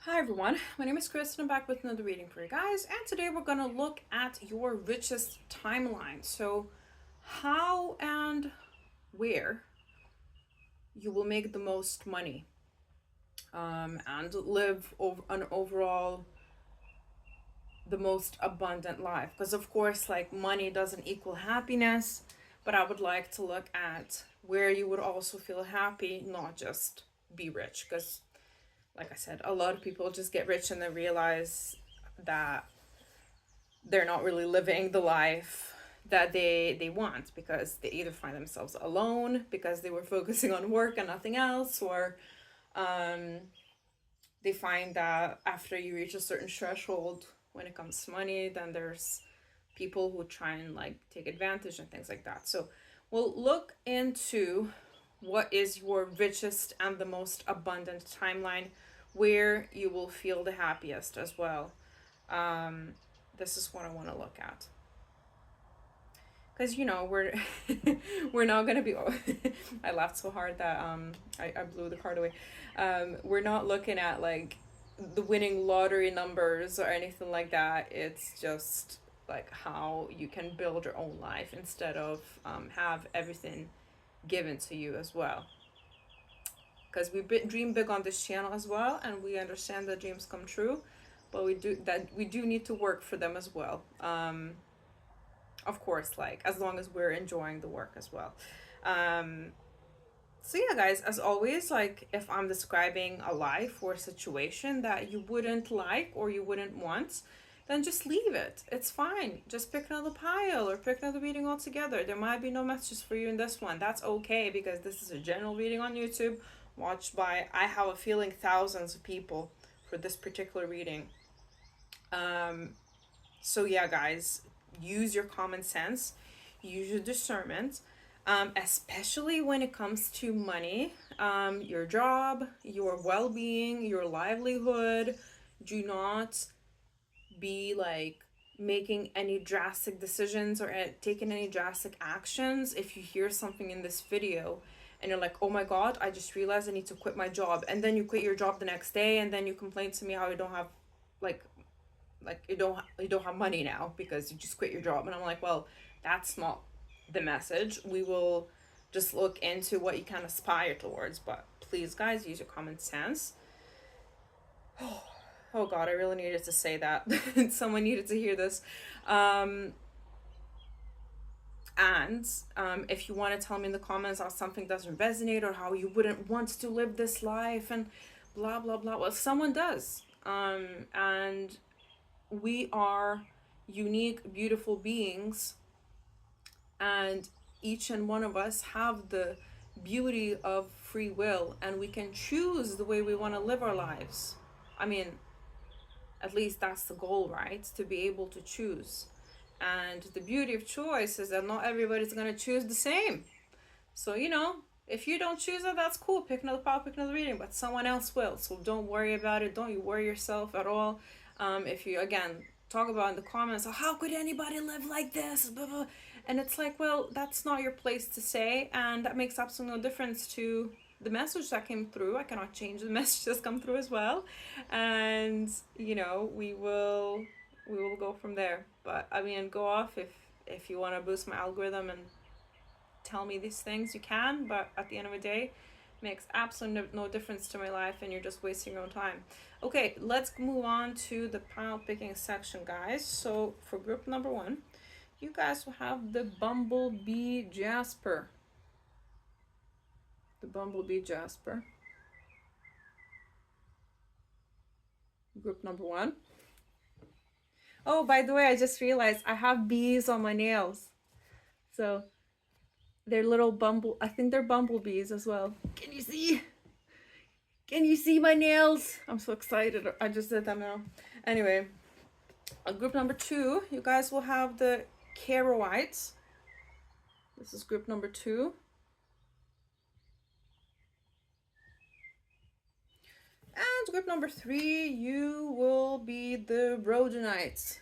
Hi everyone, my name is Chris and I'm back with another reading for you guys, and today we're going to look at your richest timeline. So how and where you will make the most money and live an overall the most abundant life, because of course like money doesn't equal happiness, but I would like to look at where you would also feel happy, not just be rich, because like I said, a lot of people just get rich and then realize that they're not really living the life that they want, because they either find themselves alone because they were focusing on work and nothing else, or um, they find that after you reach a certain threshold when it comes to money, then there's people who try and like take advantage and things like that. So we'll look into what is your richest and the most abundant timeline, where you will feel the happiest as well. um, this is what I want to look at, because we're we're not gonna be I laughed so hard that I blew the card away. We're not looking at like the winning lottery numbers or anything like that. It's just like how you can build your own life instead of have everything given to you as well, because dream big on this channel as well, and we understand that dreams come true, but we do need to work for them as well. Of course, like as long as we're enjoying the work as well. um so yeah, guys, as always, like if I'm describing a life or a situation that you wouldn't like or you wouldn't want, then just leave it. It's fine. Just pick another pile or pick another reading altogether. There might be no messages for you in this one. That's okay, because this is a general reading on YouTube, watched by, I have a feeling, thousands of people for this particular reading. um so yeah, guys, use your common sense, use your discernment, especially when it comes to money, your job, your well-being, your livelihood. Do not be like making any drastic decisions or taking any drastic actions if you hear something in this video and you're like, oh my god, I just realized I need to quit my job, and then you quit your job the next day and then you complain to me how you don't have like you don't have money now because you just quit your job. And I'm like, well, that's not the message. We will just look into what you can aspire towards, but please, guys, use your common sense. Oh god, I really needed to say that. Someone needed to hear this. um and if you want to tell me in the comments how something doesn't resonate or how you wouldn't want to live this life and blah blah blah, well, someone does. And we are unique, beautiful beings, and each and one of us have the beauty of free will, and we can choose the way we want to live our lives. I mean, at least that's the goal, right? To be able to choose. And the beauty of choice is that not everybody's going to choose the same. So, if you don't choose it, that's cool. Pick another pile, pick another reading, but someone else will. So don't worry about it. Don't you worry yourself at all. If you, again, talk about in the comments, oh, how could anybody live like this? Blah, blah. And it's like, well, that's not your place to say. And that makes absolutely no difference to the message that came through. I cannot change the message that's come through as well. And, we will go from there. But I mean, go off if you want to boost my algorithm and tell me these things, you can, but at the end of the day, it makes absolutely no difference to my life, and you're just wasting your own time. Okay, let's move on to the pile picking section, guys. So for group number one, you guys will have the Bumblebee Jasper. The Bumblebee Jasper. Group number one. Oh, by the way, I just realized I have bees on my nails. So they're little I think they're bumblebees as well. Can you see? Can you see my nails? I'm so excited. I just did them now. Anyway, group number two, you guys will have the Caroites. This is group number two. And group number three, you will be the Rhodonites.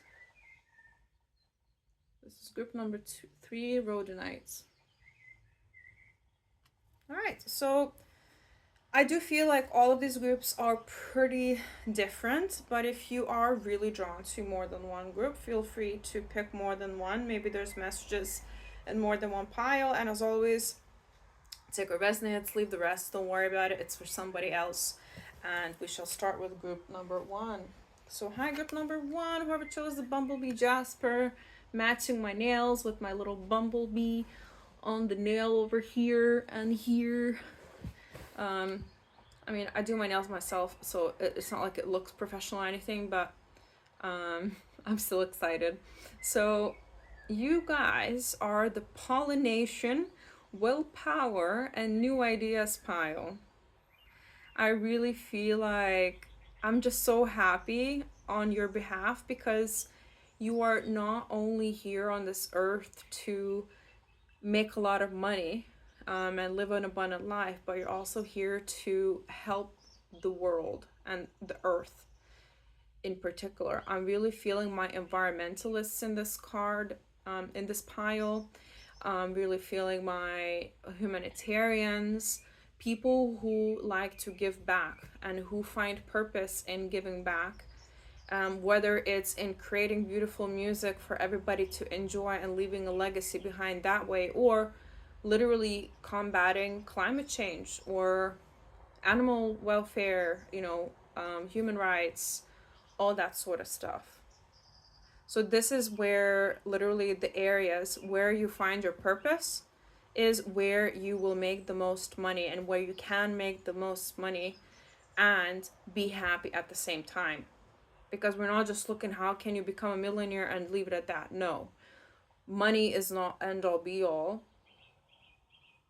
This is group number three, Rhodonites. All right, so I do feel like all of these groups are pretty different, but if you are really drawn to more than one group, feel free to pick more than one. Maybe there's messages in more than one pile, and as always, take what resonates, leave the rest, don't worry about it, it's for somebody else. And we shall start with group number one. So, hi, group number one, whoever chose the Bumblebee Jasper, matching my nails with my little bumblebee on the nail over here and here. I mean, I do my nails myself, so it's not like it looks professional or anything, but I'm still excited. So, you guys are the pollination, willpower, and new ideas pile. I really feel like I'm just so happy on your behalf because you are not only here on this earth to make a lot of money and live an abundant life, but you're also here to help the world and the earth in particular. I'm really feeling my environmentalists in this card, in this pile. I'm really feeling my humanitarians, people who like to give back and who find purpose in giving back. Whether it's in creating beautiful music for everybody to enjoy and leaving a legacy behind that way, or literally combating climate change or animal welfare, human rights, all that sort of stuff. So this is where literally the areas where you find your purpose is where you will make the most money and where you can make the most money and be happy at the same time. Because we're not just looking how can you become a millionaire and leave it at that. No. Money is not end all be all.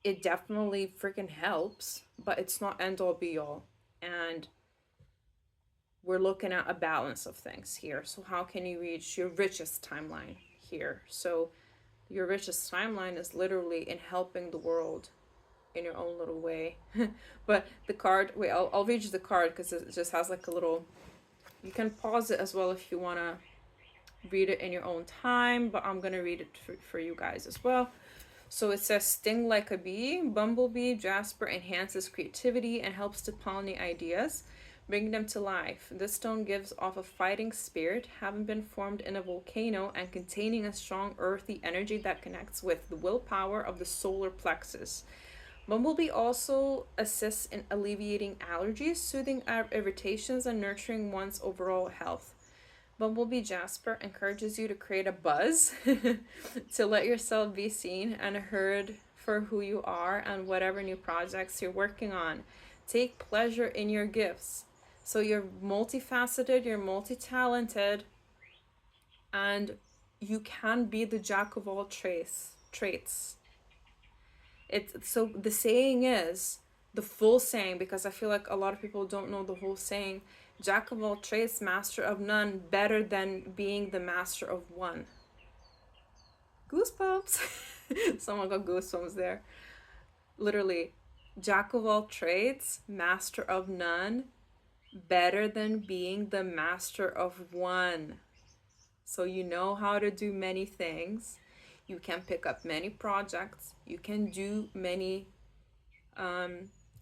It definitely freaking helps, but it's not end all be all. And we're looking at a balance of things here. So how can you reach your richest timeline here? So your richest timeline is literally in helping the world in your own little way. But the card, wait, I'll read you the card because it just has like a little, you can pause it as well if you want to read it in your own time, but I'm going to read it for you guys as well. So it says, sting like a bee, Bumblebee Jasper enhances creativity and helps to pollinate ideas, bring them to life. This stone gives off a fighting spirit, having been formed in a volcano and containing a strong earthy energy that connects with the willpower of the solar plexus. Bumblebee also assists in alleviating allergies, soothing irritations, and nurturing one's overall health. Bumblebee Jasper encourages you to create a buzz, to let yourself be seen and heard for who you are and whatever new projects you're working on. Take pleasure in your gifts. So you're multifaceted, you're multi-talented, and you can be the jack of all traits. It's so the saying is the full saying, because I feel like a lot of people don't know the whole saying. Jack of all trades, master of none, better than being the master of one. Goosebumps. Someone got goosebumps there. Literally, jack of all trades, master of none, better than being the master of one. So you know how to do many things. You can pick up many projects. You can do many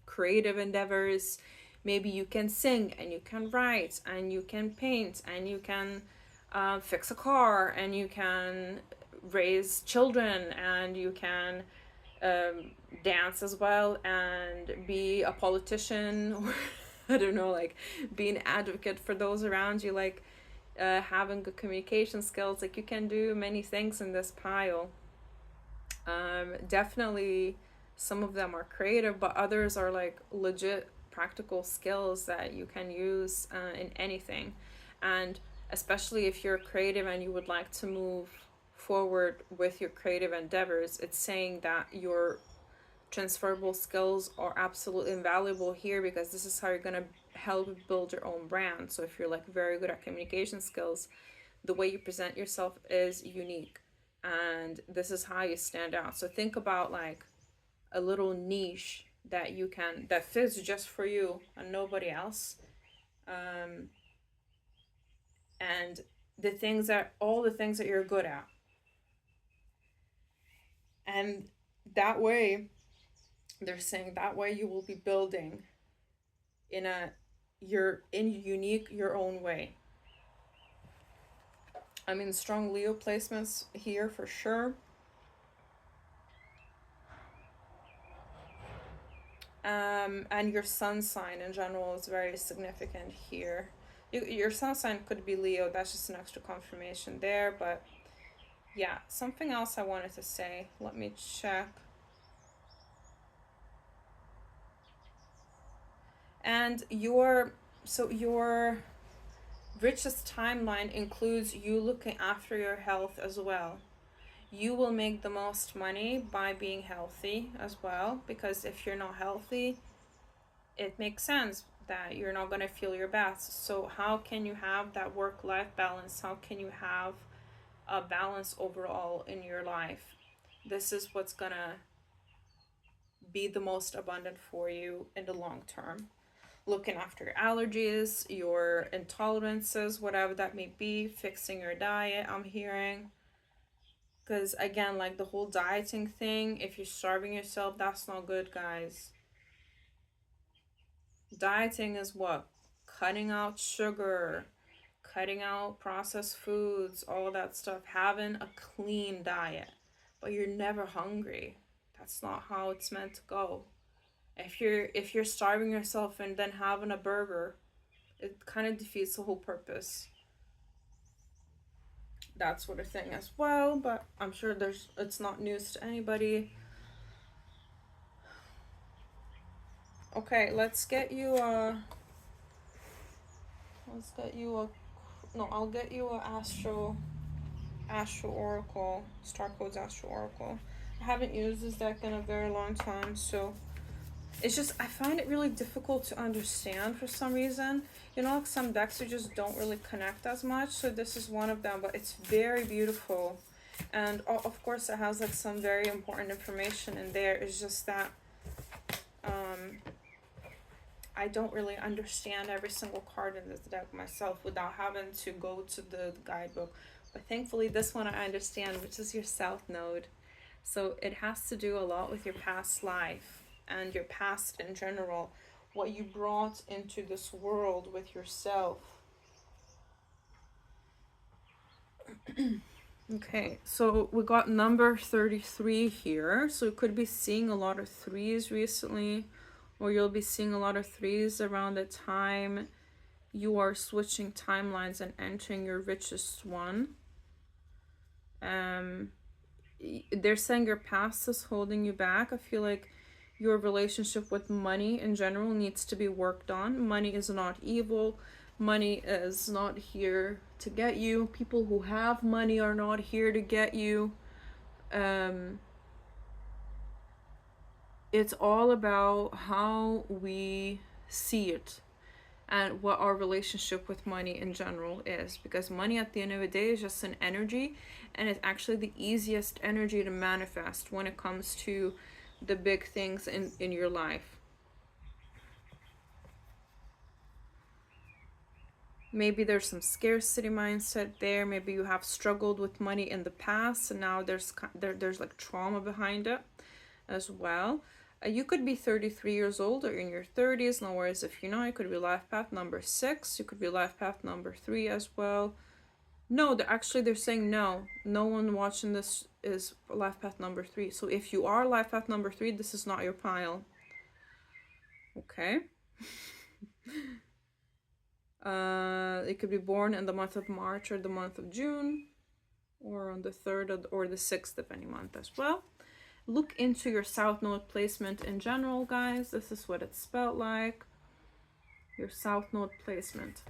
creative endeavors. Maybe you can sing and you can write and you can paint and you can fix a car and you can raise children and you can dance as well and be a politician or I don't know, like be an advocate for those around you, like having good communication skills. Like you can do many things in this pile. Definitely some of them are creative, but others are like legit practical skills that you can use in anything. And especially if you're creative and you would like to move forward with your creative endeavors, it's saying that your transferable skills are absolutely invaluable here, because this is how you're going to help build your own brand. So if you're like very good at communication skills, the way you present yourself is unique, and this is how you stand out. So think about like a little niche that you can, that fits just for you and nobody else, and all the things that you're good at, and that way they're saying that way you will be building in a you're in unique your own way. I mean, strong Leo placements here for sure. And your sun sign in general is very significant here. Your sun sign could be Leo, that's just an extra confirmation there, but yeah, something else I wanted to say. Let me check. And your richest timeline includes you looking after your health as well. You will make the most money by being healthy as well, because if you're not healthy, it makes sense that you're not going to feel your best. So how can you have that work life balance? How can you have a balance overall in your life? This is what's going to be the most abundant for you in the long term. Looking after your allergies, your intolerances, whatever that may be, fixing your diet, I'm hearing. Because again, like the whole dieting thing, if you're starving yourself, that's not good, guys. Dieting is what? Cutting out sugar, cutting out processed foods, all that stuff, having a clean diet. But you're never hungry. That's not how it's meant to go. If you're starving yourself and then having a burger, it kind of defeats the whole purpose. That sort of thing as well, but I'm sure it's not news to anybody. Okay, let's get you a no, I'll get you a Astro Oracle, Star Codes Astro Oracle. I haven't used this deck in a very long time, so it's just I find it really difficult to understand for some reason. You know, like some decks you just don't really connect as much, so this is one of them, but it's very beautiful. And of course it has like some very important information in there. It's just that I don't really understand every single card in this deck myself without having to go to the guidebook. But thankfully this one I understand, which is your South Node. So it has to do a lot with your past life and your past in general, what you brought into this world with yourself. Okay, so we got number 33 here. So you could be seeing a lot of threes recently, or you'll be seeing a lot of threes around the time you are switching timelines and entering your richest one. They're saying your past is holding you back. I feel like your relationship with money in general needs to be worked on. Money is not evil. Money is not here to get you. People who have money are not here to get you. It's all about how we see it and what our relationship with money in general is, because money at the end of the day is just an energy, and it's actually the easiest energy to manifest when it comes to the big things in your life. Maybe there's some scarcity mindset there. Maybe you have struggled with money in the past and now there's like trauma behind it as well. You could be 33 years old or in your 30s. No worries if you know. It could be life path number 6. You could be life path number 3 as well. No, they're saying no. No one watching this is life path number 3. So if you are life path number 3, this is not your pile. Okay. It could be born in the month of March or the month of June, or on the 3rd or the 6th of any month as well. Look into your South Node placement in general, guys. This is what it's spelled like. Your South Node placement.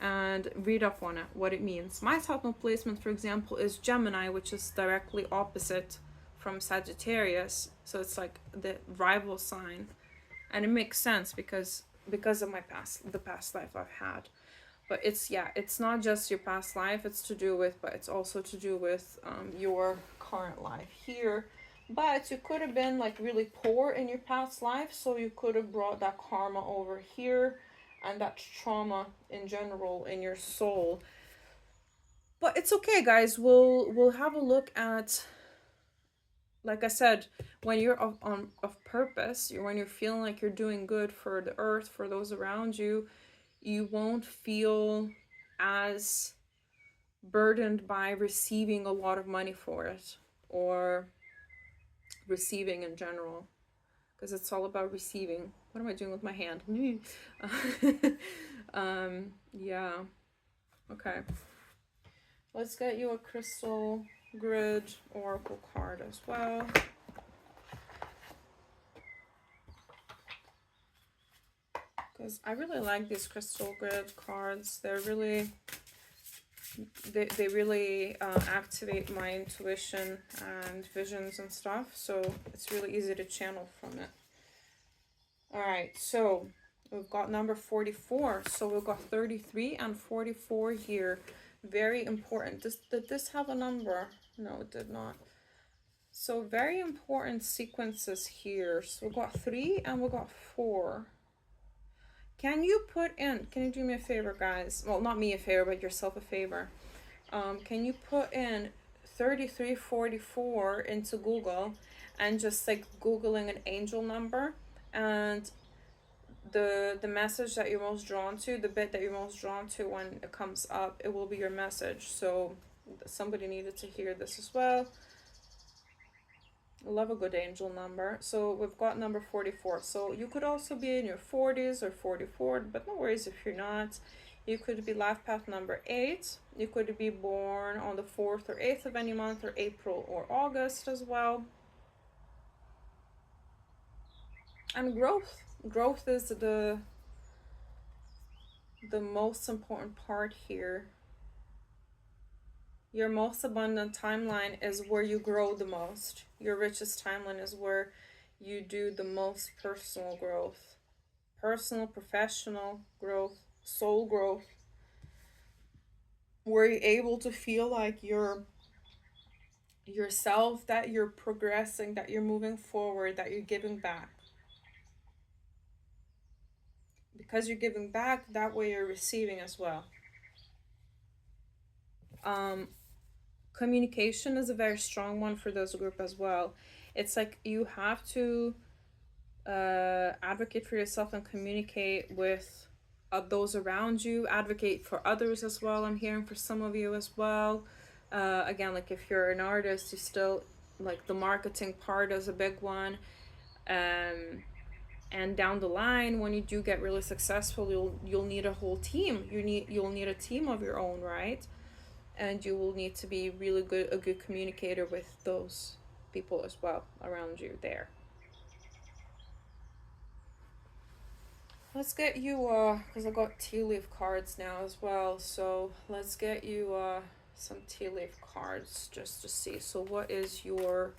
And read up on it, what it means. My South Node placement, for example, is Gemini, which is directly opposite from Sagittarius. So it's like the rival sign. And it makes sense because of the past life I've had. But it's not just your past life but it's also to do with your current life here. But you could have been like really poor in your past life, so you could have brought that karma over here and that trauma in general in your soul. But it's okay, guys. We'll have a look at like I said, when you're of purpose, when you're feeling like you're doing good for the earth, for those around you, you won't feel as burdened by receiving a lot of money for it, or receiving in general, because it's all about receiving. What am I doing with my hand? Yeah. Okay. Let's get you a crystal grid oracle card as well. Because I really like these crystal grid cards. They're really, they really activate my intuition and visions and stuff. So it's really easy to channel from it. All right, so we've got number 44. So we've got 33 and 44 here. Very important. Did this have a number? No, it did not. So very important sequences here. So we've got 3 and we've got 4. Can you do me a favor, guys? Well, not me a favor, but yourself a favor. Can you put in 3344 into Google and just like Googling an angel number, and the message that you're most drawn to, the bit that you're most drawn to when it comes up, it will be your message. So somebody needed to hear this as well. I love a good angel number. So we've got number 44. So you could also be in your 40s or 44, but no worries if you're not. You could be life path number 8. You could be born on the 4th or 8th of any month, or April or August as well. And growth is the most important part here. Your most abundant timeline is where you grow the most. Your richest timeline is where you do the most personal growth. Personal, professional growth, soul growth. Where you're able to feel like you're yourself, that you're progressing, that you're moving forward, that you're giving back. Because you're giving back, that way you're receiving as well. Communication is a very strong one for this group as well. It's like you have to advocate for yourself and communicate with those around you. Advocate for others as well. I'm hearing for some of you as well. Again, like if you're an artist, you still, like, the marketing part is a big one. And down the line, when you do get really successful, you'll need a whole team. You'll need a team of your own, right? And you will need to be a good communicator with those people as well around you there. Let's get you, because I got tea leaf cards now as well. So let's get you some tea leaf cards just to see. So what is your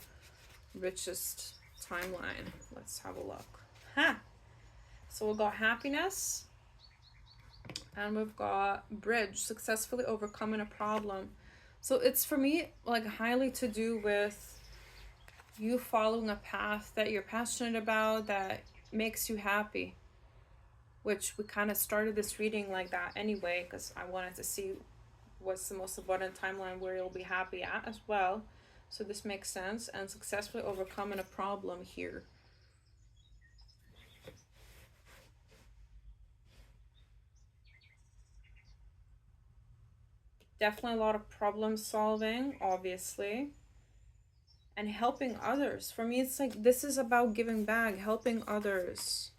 richest timeline? Let's have a look. So we've got happiness, and we've got bridge, successfully overcoming a problem. So it's, for me, like highly to do with you following a path that you're passionate about, that makes you happy, which we kind of started this reading like that anyway, because I wanted to see what's the most abundant timeline where you'll be happy at as well. So this makes sense. And successfully overcoming a problem here. Definitely a lot of problem solving, obviously. And helping others. For me, it's like this is about giving back, helping others,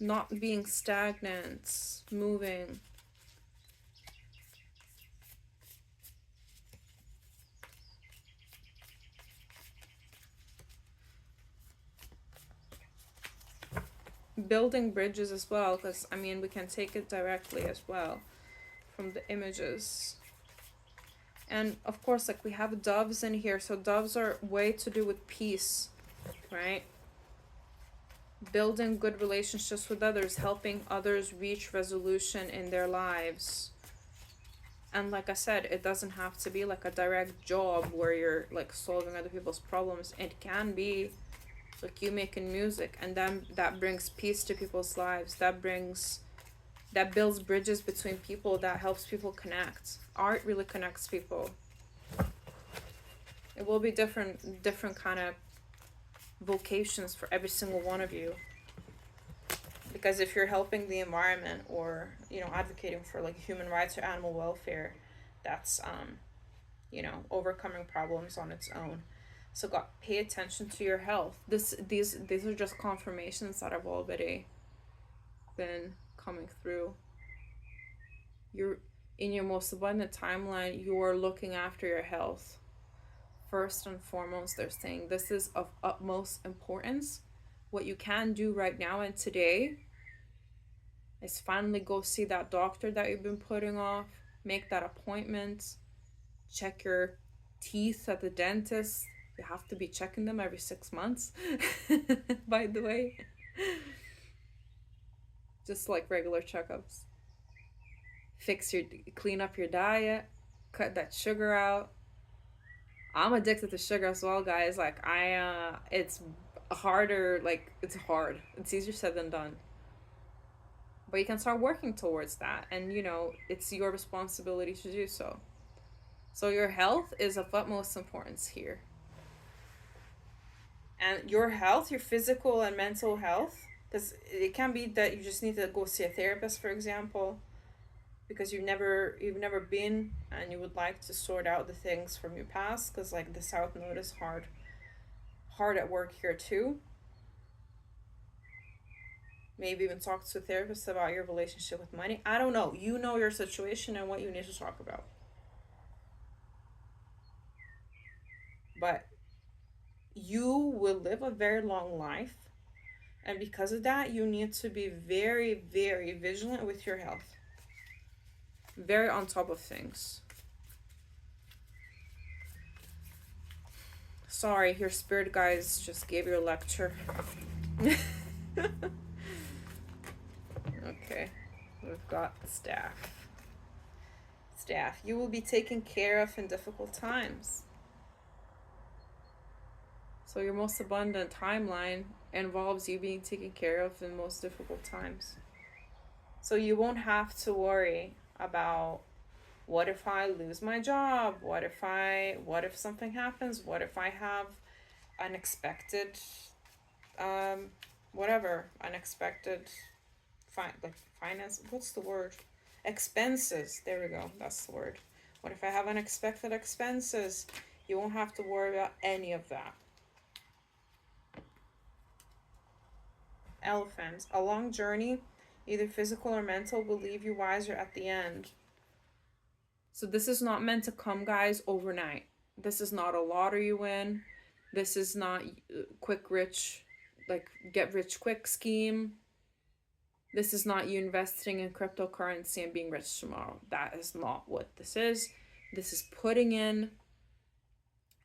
not being stagnant, moving. Building bridges as well, because I mean we can take it directly as well from the images. And of course, like, we have doves in here, so doves are way to do with peace, right? Building good relationships with others, helping others reach resolution in their lives. And like I said, it doesn't have to be like a direct job where you're like solving other people's problems. It can be like you making music, and then that brings peace to people's lives. That builds bridges between people, that helps people connect. Art really connects people. It will be different kind of vocations for every single one of you. Because if you're helping the environment, or advocating for like human rights or animal welfare, that's overcoming problems on its own. So God, pay attention to your health. These are just confirmations that have already been coming through. You're in your most abundant timeline, you are looking after your health. First and foremost, they're saying this is of utmost importance. What you can do right now and today is finally go see that doctor that you've been putting off, make that appointment, check your teeth at the dentist. You have to be checking them every 6 months, by the way. Just like regular checkups. Clean up your diet, cut that sugar out. I'm addicted to sugar as well, guys. Like it's harder. Like it's hard. It's easier said than done. But you can start working towards that, and it's your responsibility to do so. So your health is of utmost importance here. And your health, your physical and mental health, because it can be that you just need to go see a therapist, for example, because you've never been, and you would like to sort out the things from your past, because like the South Node is hard at work here too. Maybe even talk to a therapist about your relationship with money. I don't know. You know your situation and what you need to talk about. But you will live a very long life. And because of that, you need to be very, very vigilant with your health. Very on top of things. Sorry, your spirit guides just gave you a lecture. Okay, we've got staff. Staff, you will be taken care of in difficult times. So your most abundant timeline involves you being taken care of in most difficult times. So you won't have to worry about, what if I lose my job? What if something happens? What if I have unexpected unexpected finance, what's the word? Expenses. There we go. That's the word. What if I have unexpected expenses? You won't have to worry about any of that. Elephant. A long journey, either physical or mental, will leave you wiser at the end. So this is not meant to come, guys, overnight. This is not a lottery win. This is not get rich quick scheme. This is not you investing in cryptocurrency and being rich tomorrow. That is not what this is. This is putting in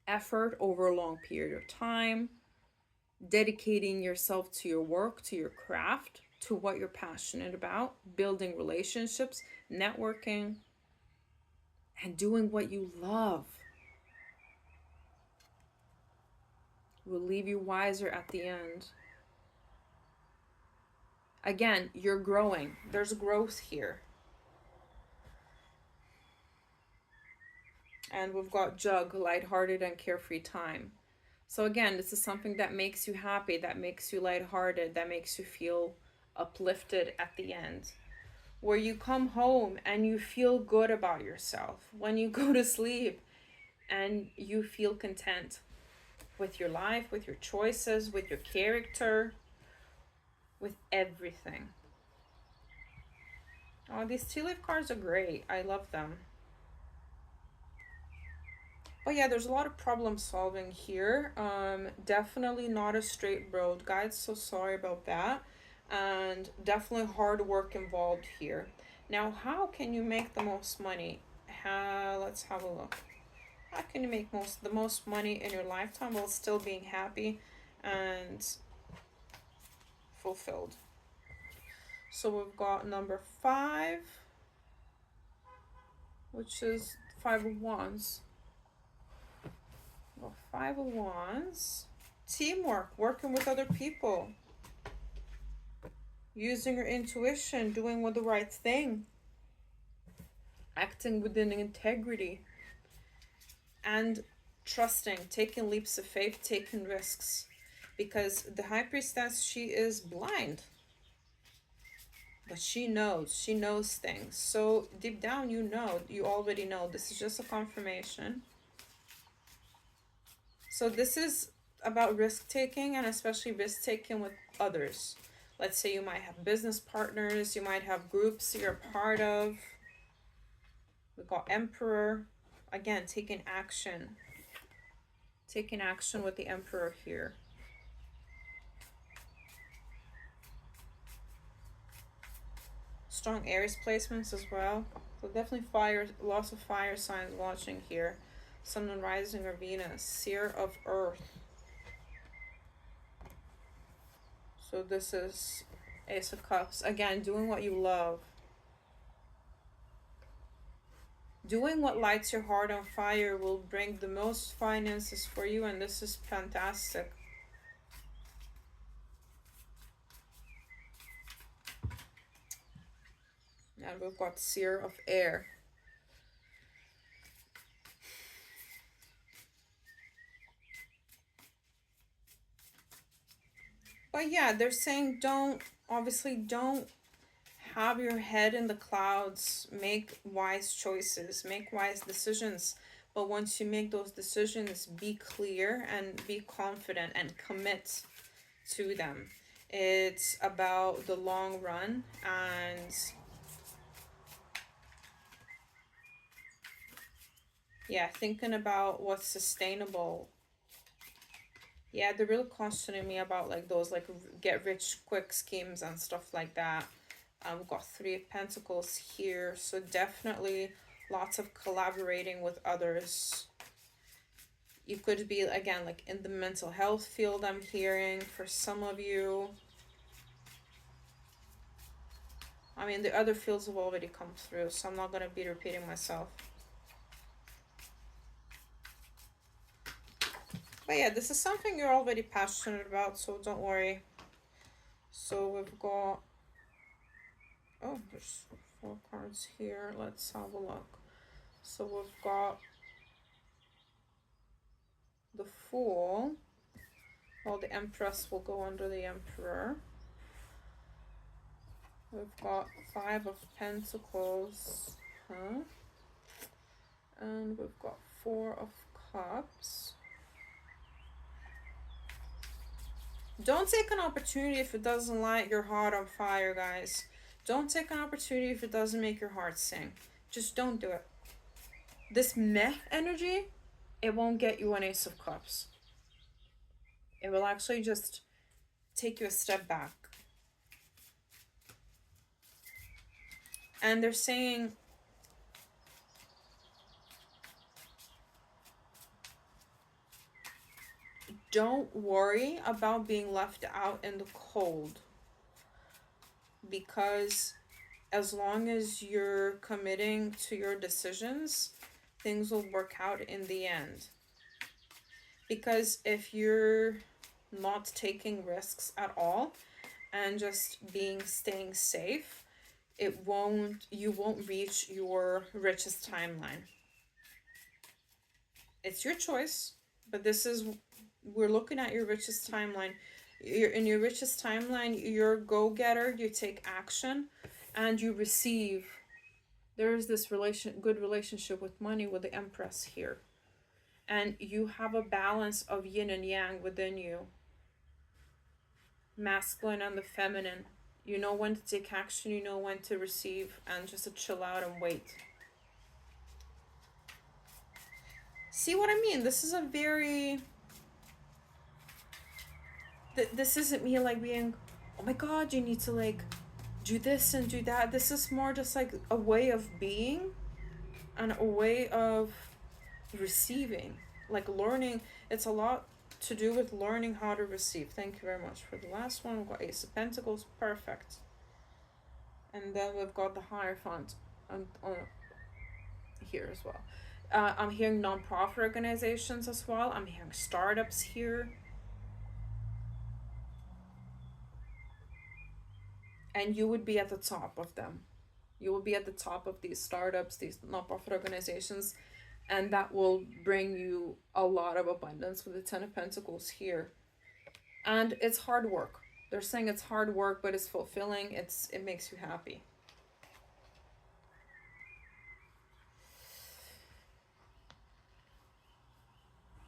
effort over a long period of time, dedicating yourself to your work, to your craft, to what you're passionate about, building relationships, networking, and doing what you love will leave you wiser at the end. Again, you're growing. There's growth here. And we've got Jug, lighthearted and carefree time. So again, this is something that makes you happy, that makes you lighthearted, that makes you feel uplifted at the end. Where you come home and you feel good about yourself. When you go to sleep and you feel content with your life, with your choices, with your character, with everything. Oh, these tea leaf cards are great. I love them. Oh yeah, there's a lot of problem solving here. Definitely not a straight road, guys. So sorry about that. And definitely hard work involved here. Now, how can you make the most money? Let's have a look. How can you make the most money in your lifetime while still being happy and fulfilled? So we've got number 5, which is 5 of Wands. Well, 5 of Wands. Teamwork, working with other people. Using your intuition, doing the right thing. Acting within integrity. And trusting, taking leaps of faith, taking risks. Because the High Priestess, she is blind. But she knows things. So deep down, you already know. This is just a confirmation. So this is about risk taking, and especially risk taking with others. Let's say you might have business partners, you might have groups you're a part of. We got Emperor. Again, taking action. Taking action with the Emperor here. Strong Aries placements as well. So definitely fire, lots of fire signs watching here. Sun and Rising or Venus. Seer of Earth. So this is Ace of Cups. Again, doing what you love. Doing what lights your heart on fire will bring the most finances for you, and this is fantastic. And we've got Seer of Air. But yeah, they're saying don't have your head in the clouds. Make wise choices, make wise decisions. But once you make those decisions, be clear and be confident and commit to them. It's about the long run, and yeah, thinking about what's sustainable. Yeah, they're really questioning me about like those like get rich quick schemes and stuff like that. We've got Three of Pentacles here, so definitely lots of collaborating with others. You could be, again, like in the mental health field, I'm hearing, for some of you. I mean, the other fields have already come through, so I'm not going to be repeating myself. But yeah, this is something you're already passionate about, so don't worry. So we've got... Oh, there's 4 cards here. Let's have a look. So we've got the Fool. Well, the Empress will go under the Emperor. We've got 5 of Pentacles. And we've got 4 of Cups. Don't take an opportunity if it doesn't light your heart on fire, guys. Don't take an opportunity if it doesn't make your heart sing. Just don't do it. This meh energy, it won't get you an Ace of Cups. It will actually just take you a step back. And they're saying... Don't worry about being left out in the cold. Because as long as you're committing to your decisions, things will work out in the end. Because if you're not taking risks at all and just staying safe, you won't reach your richest timeline. It's your choice, but we're looking at your richest timeline. In your richest timeline, you're a go-getter, you take action, and you receive. There is this good relationship with money with the Empress here. And you have a balance of yin and yang within you. Masculine and the feminine. You know when to take action, you know when to receive, and just to chill out and wait. See what I mean? This is a very... This isn't me like being, oh my god, you need to like do this and do that. This is more just like a way of being and a way of receiving. Like learning. It's a lot to do with learning how to receive. Thank you very much for the last one. We've got Ace of Pentacles. Perfect. And then we've got the Hierophant on here as well. I'm hearing non-profit organizations as well. I'm hearing startups here. And you would be at the top of them. You will be at the top of these startups, these non-profit organizations. And that will bring you a lot of abundance with the Ten of Pentacles here. And it's hard work. They're saying it's hard work, but it's fulfilling. It makes you happy.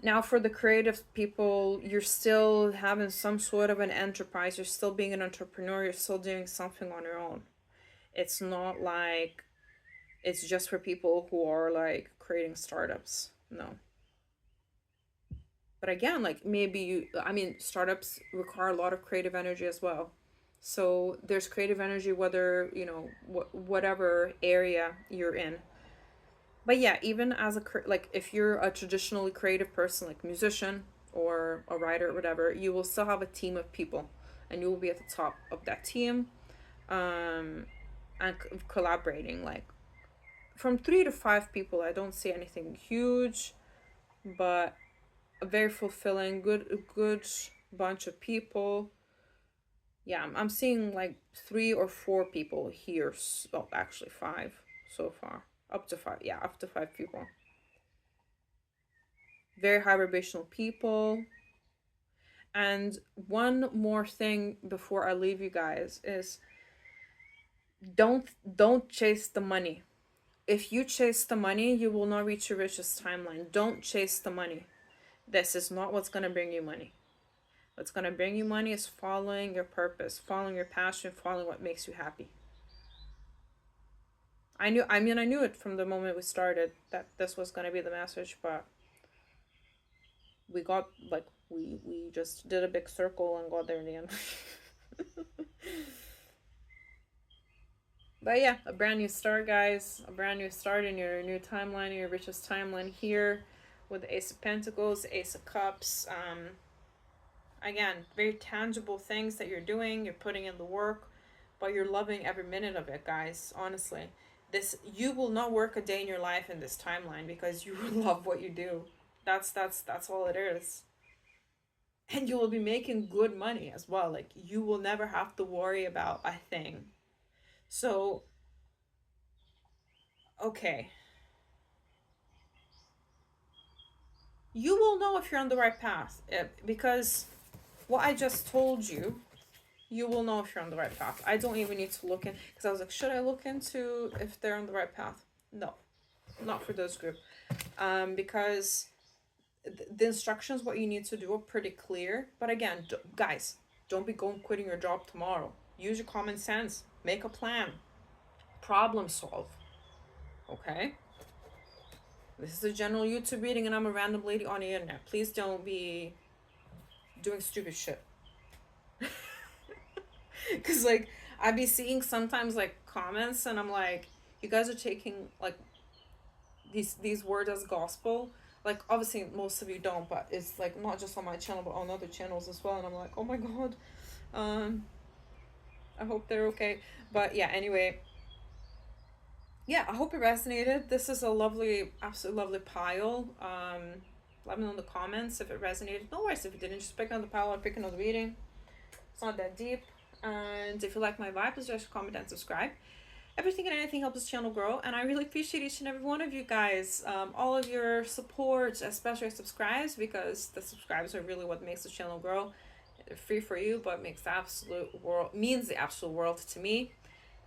Now, for the creative people, you're still having some sort of an enterprise. You're still being an entrepreneur. You're still doing something on your own. It's not like it's just for people who are like creating startups. No. But again, like maybe startups require a lot of creative energy as well. So there's creative energy, whether, whatever area you're in. But yeah, even as like if you're a traditionally creative person, like musician or a writer or whatever, you will still have a team of people, and you will be at the top of that team, and collaborating, like from 3 to 5 people. I don't see anything huge, but a very fulfilling, good bunch of people. Yeah, I'm seeing like 3 or 4 people here. Oh, actually 5 so far. Up to 5. Yeah, up to 5 people. Very high vibrational people. And one more thing before I leave you guys is don't chase the money. If you chase the money, you will not reach your richest timeline. Don't chase the money. This is not what's going to bring you money. What's going to bring you money is following your purpose, following your passion, following what makes you happy. I knew it from the moment we started that this was going to be the message, but we got, like, we just did a big circle and got there in the end. But yeah, a brand new start, guys. A brand new start in your new timeline, your richest timeline here with the Ace of Pentacles, Ace of Cups. Again, very tangible things that you're doing. You're putting in the work, but you're loving every minute of it, guys. Honestly, you will not work a day in your life in this timeline because you love what you do. That's all it is. And you will be making good money as well. Like, you will never have to worry about a thing. So, okay. You will know if you're on the right path, because what I just told you, you will know if you're on the right path. I don't even need to look in, because I was like, should I look into if they're on the right path? No, not for this group. Because the instructions, what you need to do, are pretty clear. But again, guys, don't be quitting your job tomorrow. Use your common sense. Make a plan. Problem solve. Okay? This is a general YouTube reading, and I'm a random lady on the internet. Please don't be doing stupid shit. Because, like, I'd be seeing sometimes, like, comments, and I'm like, you guys are taking, like, these words as gospel. Like, obviously most of you don't, but it's like not just on my channel but on other channels as well, and I'm like, oh my god. I hope they're okay. But yeah, anyway, yeah, I hope it resonated. This is a lovely, absolutely lovely pile. Let me know in the comments if it resonated. No worries if it didn't. Just pick another pile or pick another reading. It's not that deep. And if you like my vibe, please just comment and subscribe. Everything and anything helps this channel grow, and I really appreciate each and every one of you guys. All of your support, especially subscribes, because the subscribes are really what makes the channel grow. They're free for you, but means the absolute world to me,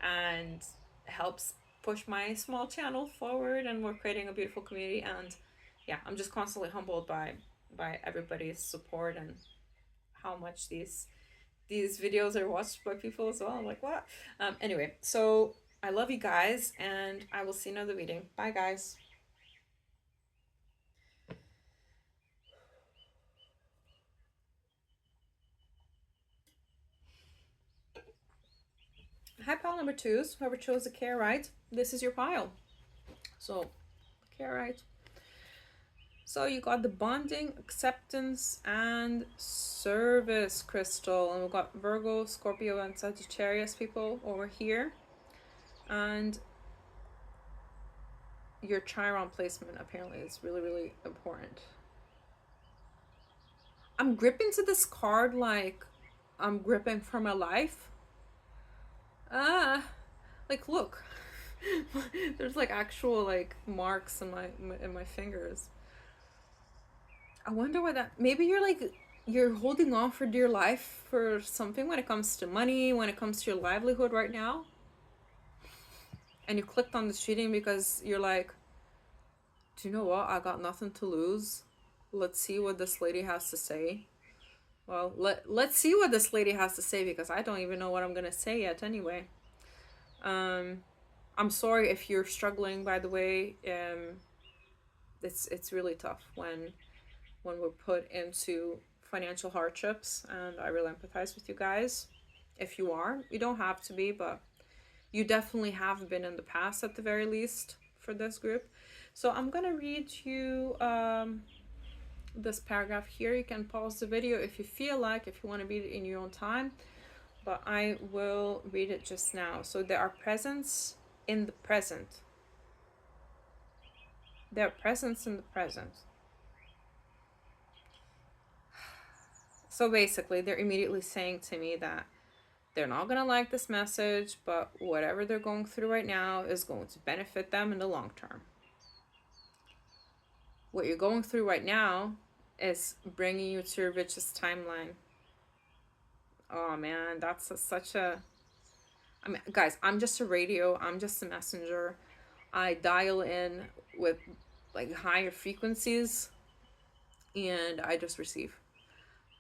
and helps push my small channel forward, and we're creating a beautiful community. And yeah, I'm just constantly humbled by everybody's support and how much these videos are watched by people as well. I'm like, what? Anyway, so I love you guys, and I will see you in another reading. Bye, guys. Hi, pile number 2s. Whoever chose the Carite, this is your pile. So, Carite. So you got the bonding, acceptance, and service crystal. And we've got Virgo, Scorpio, and Sagittarius people over here. And your Chiron placement apparently is really, really important. I'm gripping to this card like I'm gripping for my life. Like, look. There's like actual like marks in my fingers. I wonder what that. Maybe you're like you're holding on for dear life for something when it comes to money, when it comes to your livelihood right now, and you clicked on this reading because you're like, do you know what? I got nothing to lose. Let's see what this lady has to say. Well, let's see what this lady has to say because I don't even know what I'm gonna say yet. Anyway, um, I'm sorry if you're struggling. By the way, it's really tough when we're put into financial hardships, and I really empathize with you guys. If you are, you don't have to be, but you definitely have been in the past at the very least for this group. So I'm gonna read you this paragraph here. You can pause the video if you feel like, if you want to read it in your own time, but I will read it just now. So there are presents in the present. There are presents in the present. So basically, they're immediately saying to me that they're not going to like this message, but whatever they're going through right now is going to benefit them in the long term. What you're going through right now is bringing you to your richest timeline. Oh man, that's such a... I mean, guys, I'm just a radio. I'm just a messenger. I dial in with like higher frequencies and I just receive.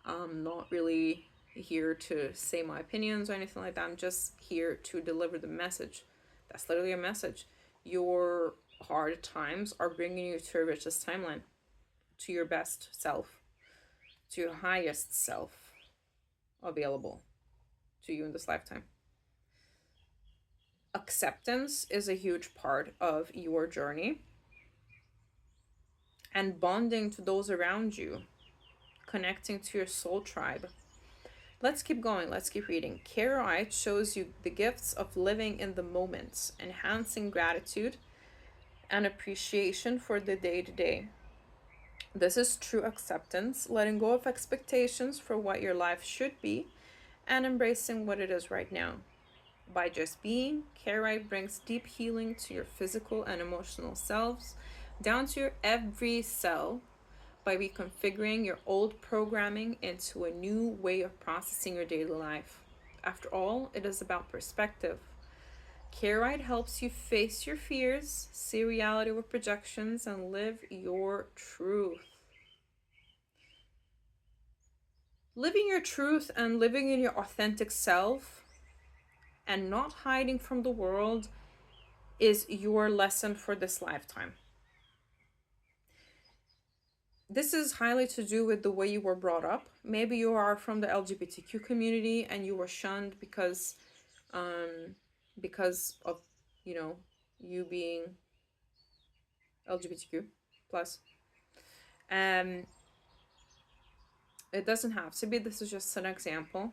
I'm not really here to say my opinions or anything like that. I'm just here to deliver the message. That's literally a message. Your hard times are bringing you to your richest timeline, to your best self, to your highest self available to you in this lifetime. Acceptance is a huge part of your journey, and bonding to those around you, connecting to your soul tribe. Let's keep going. Let's keep reading. Karaite shows you the gifts of living in the moments, enhancing gratitude and appreciation for the day to day. This is true acceptance, letting go of expectations for what your life should be and embracing what it is right now. By just being, Karaite brings deep healing to your physical and emotional selves, down to your every cell, by reconfiguring your old programming into a new way of processing your daily life. After all, it is about perspective. Karaite helps you face your fears, see reality with projections, and live your truth. Living your truth and living in your authentic self and not hiding from the world is your lesson for this lifetime. This is highly to do with the way you were brought up. Maybe you are from the LGBTQ community and you were shunned because of, you know, you being LGBTQ plus. It doesn't have to be. This is just an example.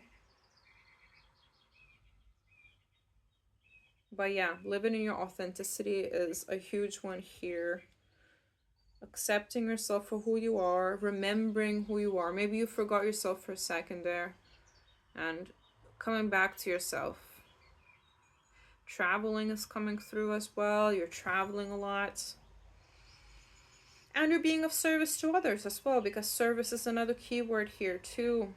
But yeah, living in your authenticity is a huge one here. Accepting yourself for who you are, remembering who you are. Maybe you forgot yourself for a second there, and coming back to yourself. Traveling is coming through as well. You're traveling a lot. And you're being of service to others as well, because service is another keyword here too.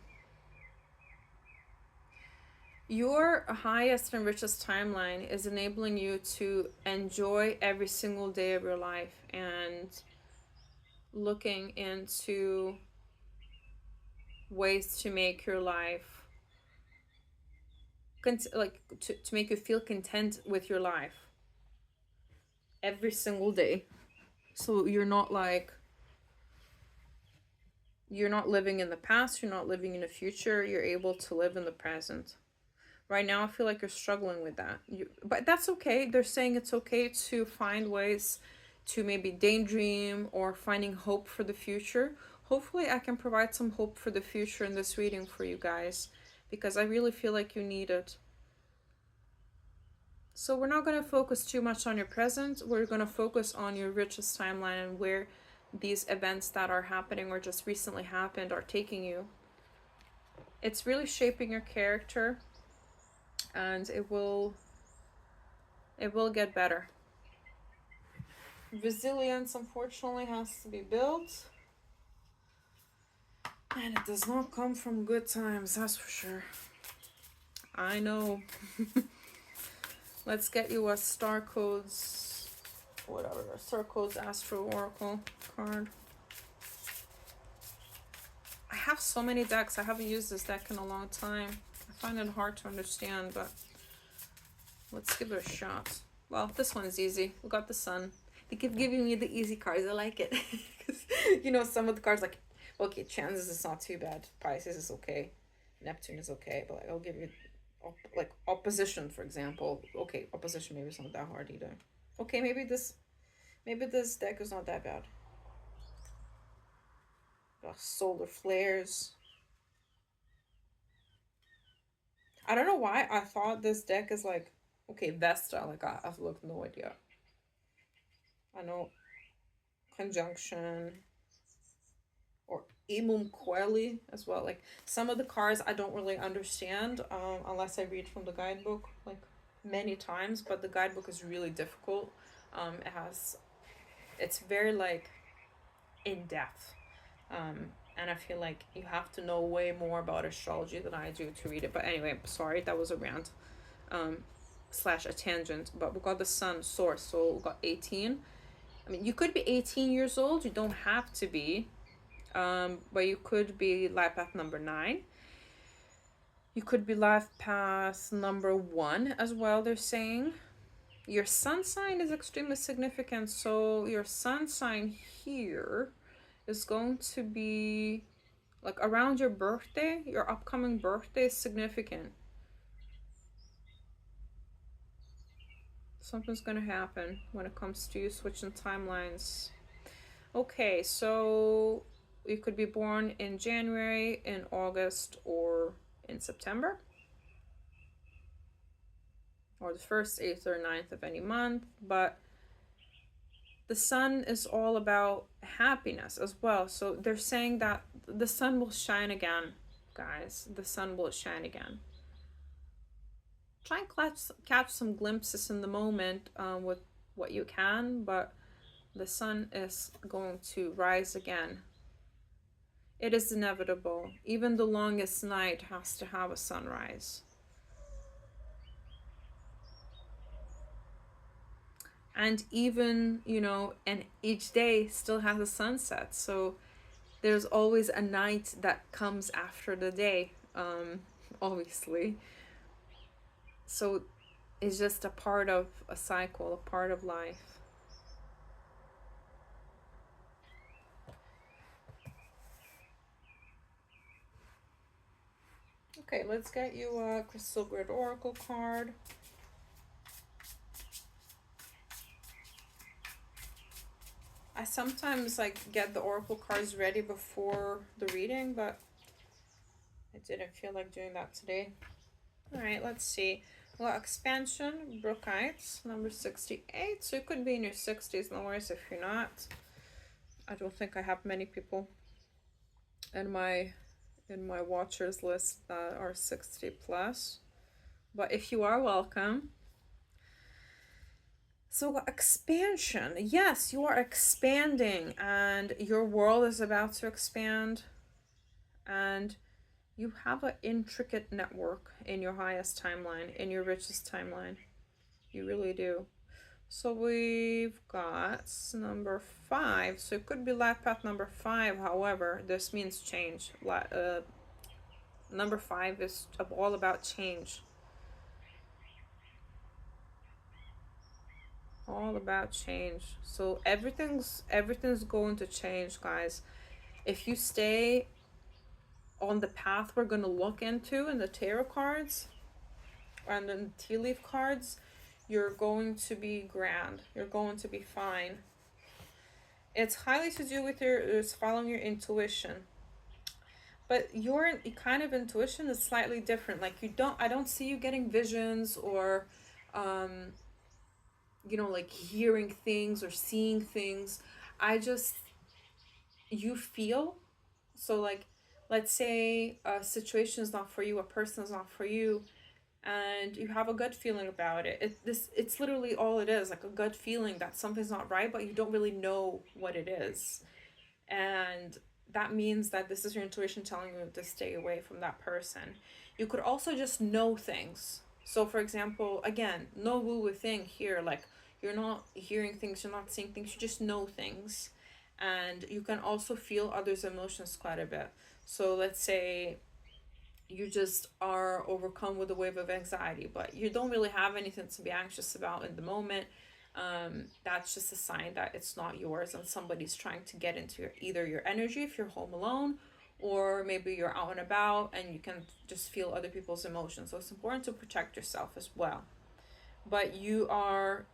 Your highest and richest timeline is enabling you to enjoy every single day of your life and looking into ways to make your life to make you feel content with your life every single day. So you're not living in the past, you're not living in the future, you're able to live in the present. Right now I feel like you're struggling with that, but that's okay. They're saying it's okay to find ways to maybe daydream or finding hope for the future. Hopefully I can provide some hope for the future in this reading for you guys, because I really feel like you need it. So we're not going to focus too much on your present. We're going to focus on your richest timeline and where these events that are happening or just recently happened are taking you. It's really shaping your character, and it will It will get better. Resilience, unfortunately, has to be built. And it does not come from good times, that's for sure. I know. Let's get you a Star Codes, whatever, Star Codes Astro Oracle card. I have so many decks. I haven't used this deck in a long time. I find it hard to understand, but let's give it a shot. Well, this one's easy. We got the Sun. They keep giving me the easy cards. I like it. You know, some of the cards, like, okay, Chances is not too bad. Pisces is okay. Neptune is okay. But like, I'll give you, like, Opposition, for example. Okay, Opposition maybe it's not that hard either. Okay, maybe this deck is not that bad. Solar Flares. I don't know why I thought this deck is like, okay, Vesta. Like, I've looked, no idea. I know Conjunction or Imum Quelli as well. Like, some of the cards I don't really understand unless I read from the guidebook like many times, but the guidebook is really difficult. It's very like in depth. And I feel like you have to know way more about astrology than I do to read it. But anyway, sorry, that was a rant slash a tangent. But we got the Sun source, so we got 18. I mean, you could be 18 years old. You don't have to be. But you could be life path number 9. You could be life path number 1 as well, they're saying. Your sun sign is extremely significant. So your sun sign here is going to be like around your birthday. Your upcoming birthday is significant. Something's going to happen when it comes to you switching timelines. Okay, so you could be born in January, in August, or in September, or the 1st, 8th, or 9th of any month. But the sun is all about happiness as well. So they're saying that the sun will shine again, guys. The sun will shine again. Try and catch some glimpses in the moment with what you can, but the sun is going to rise again. It is inevitable. Even the longest night has to have a sunrise. And even, you know, and each day still has a sunset. So there's always a night that comes after the day, obviously. So it's just a part of a cycle, a part of life. Okay, let's get you a Crystal Grid Oracle card. I sometimes like get the Oracle cards ready before the reading, but I didn't feel like doing that today. Alright, let's see. Well, expansion, Brookites, number 68. So you could be in your 60s, no worries if you're not. I don't think I have many people in my watchers list that are 60 plus. But if you are, welcome. So expansion, yes, you are expanding and your world is about to expand, and you have an intricate network in your highest timeline, in your richest timeline. You really do. So we've got number 5. So it could be life path number 5. However, this means change. Number 5 is all about change. All about change. So everything's going to change, guys. If you stay on the path we're going to look into in the tarot cards and the tea leaf cards, you're going to be grand. You're going to be fine. It's highly to do with following your intuition. But your kind of intuition is slightly different. Like I don't see you getting visions or you know, like hearing things or seeing things. You feel. So like, let's say a situation is not for you, a person is not for you, and you have a gut feeling about it. It's literally all it is, like a gut feeling that something's not right, but you don't really know what it is. And that means that this is your intuition telling you to stay away from that person. You could also just know things. So for example, again, no woo woo thing here, like you're not hearing things, you're not seeing things, you just know things. And you can also feel others' emotions quite a bit. So let's say you just are overcome with a wave of anxiety, but you don't really have anything to be anxious about in the moment. That's just a sign that it's not yours and somebody's trying to get into either your energy if you're home alone, or maybe you're out and about and you can just feel other people's emotions. So it's important to protect yourself as well. But you are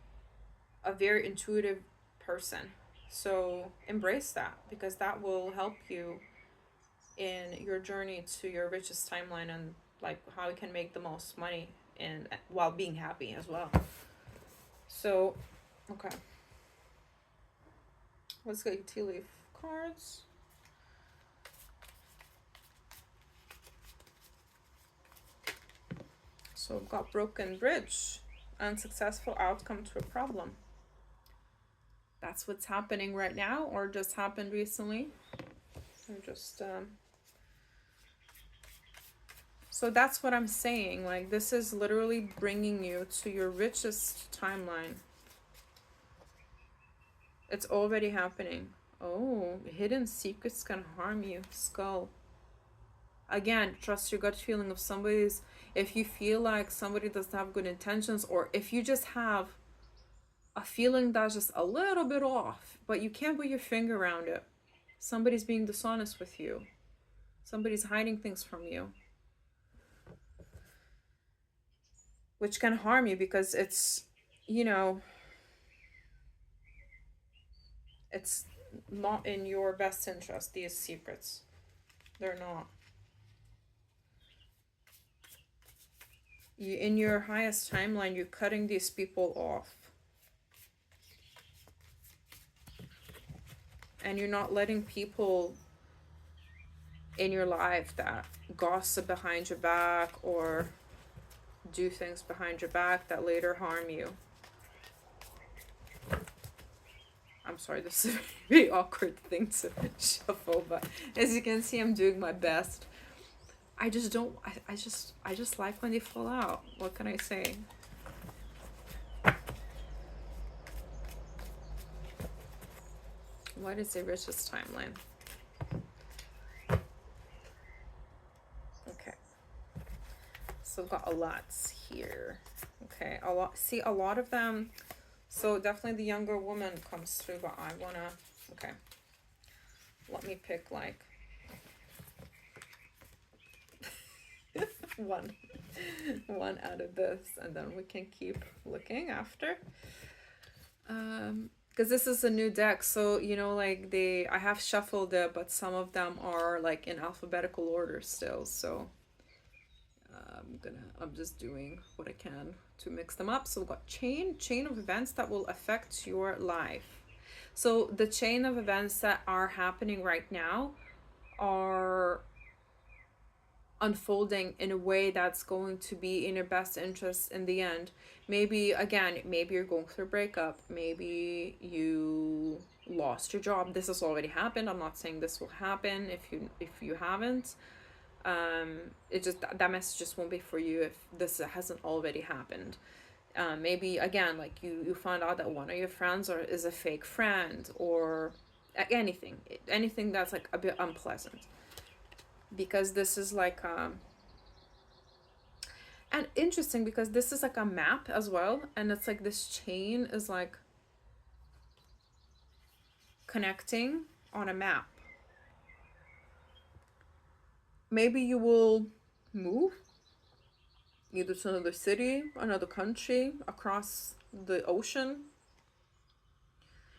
a very intuitive person. So embrace that, because that will help you in your journey to your richest timeline, and like how you can make the most money and while being happy as well. So, okay, let's get tea leaf cards. So we've got broken bridge, unsuccessful outcome to a problem. That's what's happening right now, or just happened recently. I'm just so that's what I'm saying. Like, this is literally bringing you to your richest timeline. It's already happening. Oh, hidden secrets can harm you. Skull. Again, trust your gut feeling of somebody's. If you feel like somebody doesn't have good intentions, or if you just have a feeling that's just a little bit off, but you can't put your finger around it. Somebody's being dishonest with you. Somebody's hiding things from you, which can harm you, because it's, you know, it's not in your best interest, these secrets. They're not. You, in your highest timeline, you're cutting these people off. And you're not letting people in your life that gossip behind your back or do things behind your back that later harm you. I'm sorry, this is a very awkward thing to shuffle, but as you can see, I'm doing my best. I just don't, I just like when they fall out. What can I say? What is the richest timeline? Okay. So I've got a lot here. Okay, a lot. See, a lot of them. So definitely the younger woman comes through, but I wanna. Okay. Let me pick like one out of this, and then we can keep looking after. Because this is a new deck, so you know, like I have shuffled it, but some of them are like in alphabetical order still. So I'm just doing what I can to mix them up. So we've got chain of events that will affect your life. So the chain of events that are happening right now are unfolding in a way that's going to be in your best interest in the end. Maybe you're going through a breakup, maybe you lost your job. This has already happened. I'm not saying this will happen if you haven't. It just, that message just won't be for you if this hasn't already happened. Maybe again, like you find out that one of your friends is a fake friend, or anything that's like a bit unpleasant, because this is like and interesting because this is like a map as well, and it's like this chain is like connecting on a map. Maybe you will move either to another city, another country, across the ocean.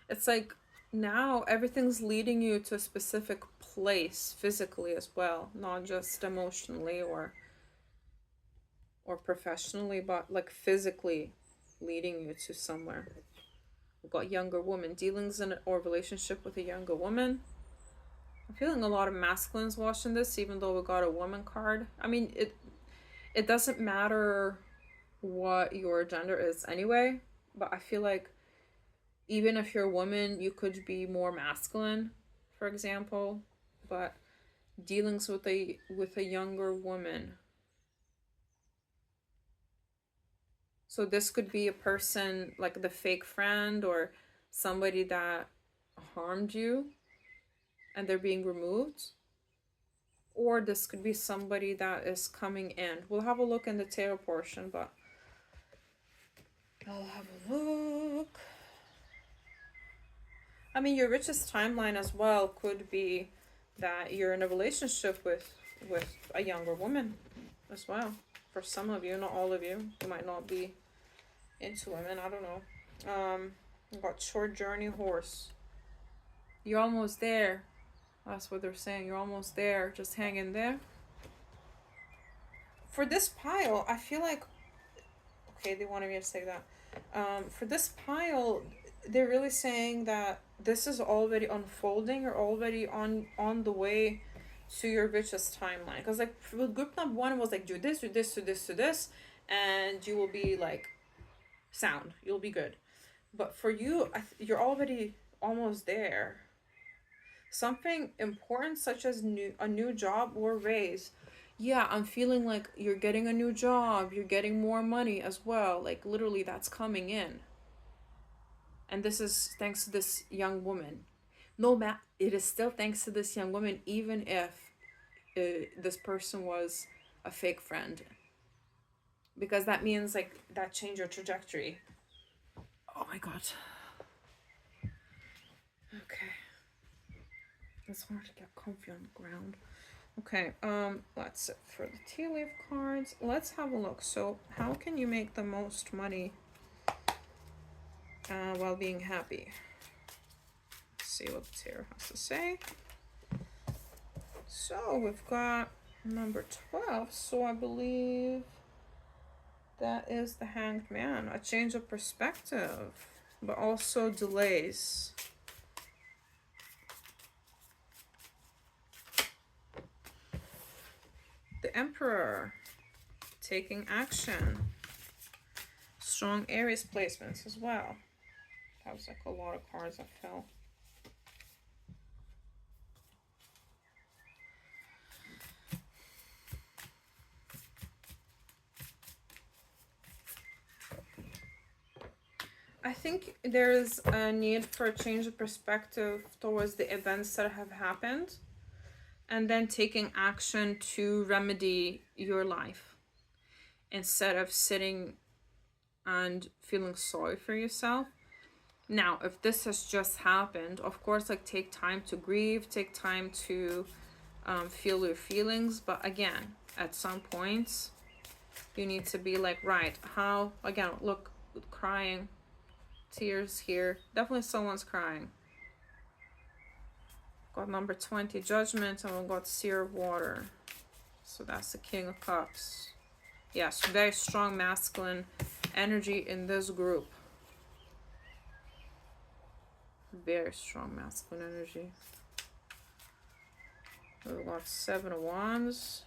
It's like now everything's leading you to a specific place physically as well, not just emotionally or professionally, but like physically leading you to somewhere. We've got younger woman, dealings in or relationship with a younger woman. I'm feeling a lot of masculines watching this, even though we got a woman card. I mean, It doesn't matter what your gender is anyway, but I feel like even if you're a woman, you could be more masculine, for example, but dealings with a younger woman. So this could be a person like the fake friend or somebody that harmed you and they're being removed. Or this could be somebody that is coming in. We'll have a look in the tarot portion, but I'll have a look. I mean, your richest timeline as well could be that you're in a relationship with a younger woman as well. For some of you, not all of you. You might not be into women. I don't know. I've got short journey horse. You're almost there. That's what they're saying. You're almost there. Just hang in there. For this pile, I feel like... Okay, they wanted me to say that. For this pile, they're really saying that this is already unfolding or already on the way to your richest timeline. Because like for group number one, it was like do this, do this, do this, do this, and you will be like sound. You'll be good. But for you, you're already almost there. Something important such as a new job or raise. Yeah, I'm feeling like you're getting a new job, you're getting more money as well. Like literally that's coming in. And this is thanks to this young woman. No, it is still thanks to this young woman, even if this person was a fake friend. Because that means like that changed your trajectory. Oh my god. Okay. It's hard to get comfy on the ground. Okay, that's it for the tea leaf cards. Let's have a look. So, how can you make the most money while being happy? Let's see what the tarot has to say. So, we've got number 12. So, I believe that is the Hanged Man. A change of perspective, but also delays. The Emperor, taking action. Strong Aries placements as well. That was like a lot of cards that fell. I think there's a need for a change of perspective towards the events that have happened, and then taking action to remedy your life instead of sitting and feeling sorry for yourself. Now, if this has just happened, of course, like take time to grieve, take time to feel your feelings. But again, at some points, you need to be like, right, how, again, look, crying, tears here. Definitely someone's crying. Got number 20, Judgment, and we got Seer of Water. So that's the King of Cups. Yes, very strong masculine energy in this group. Very strong masculine energy. We've got 7 of Wands.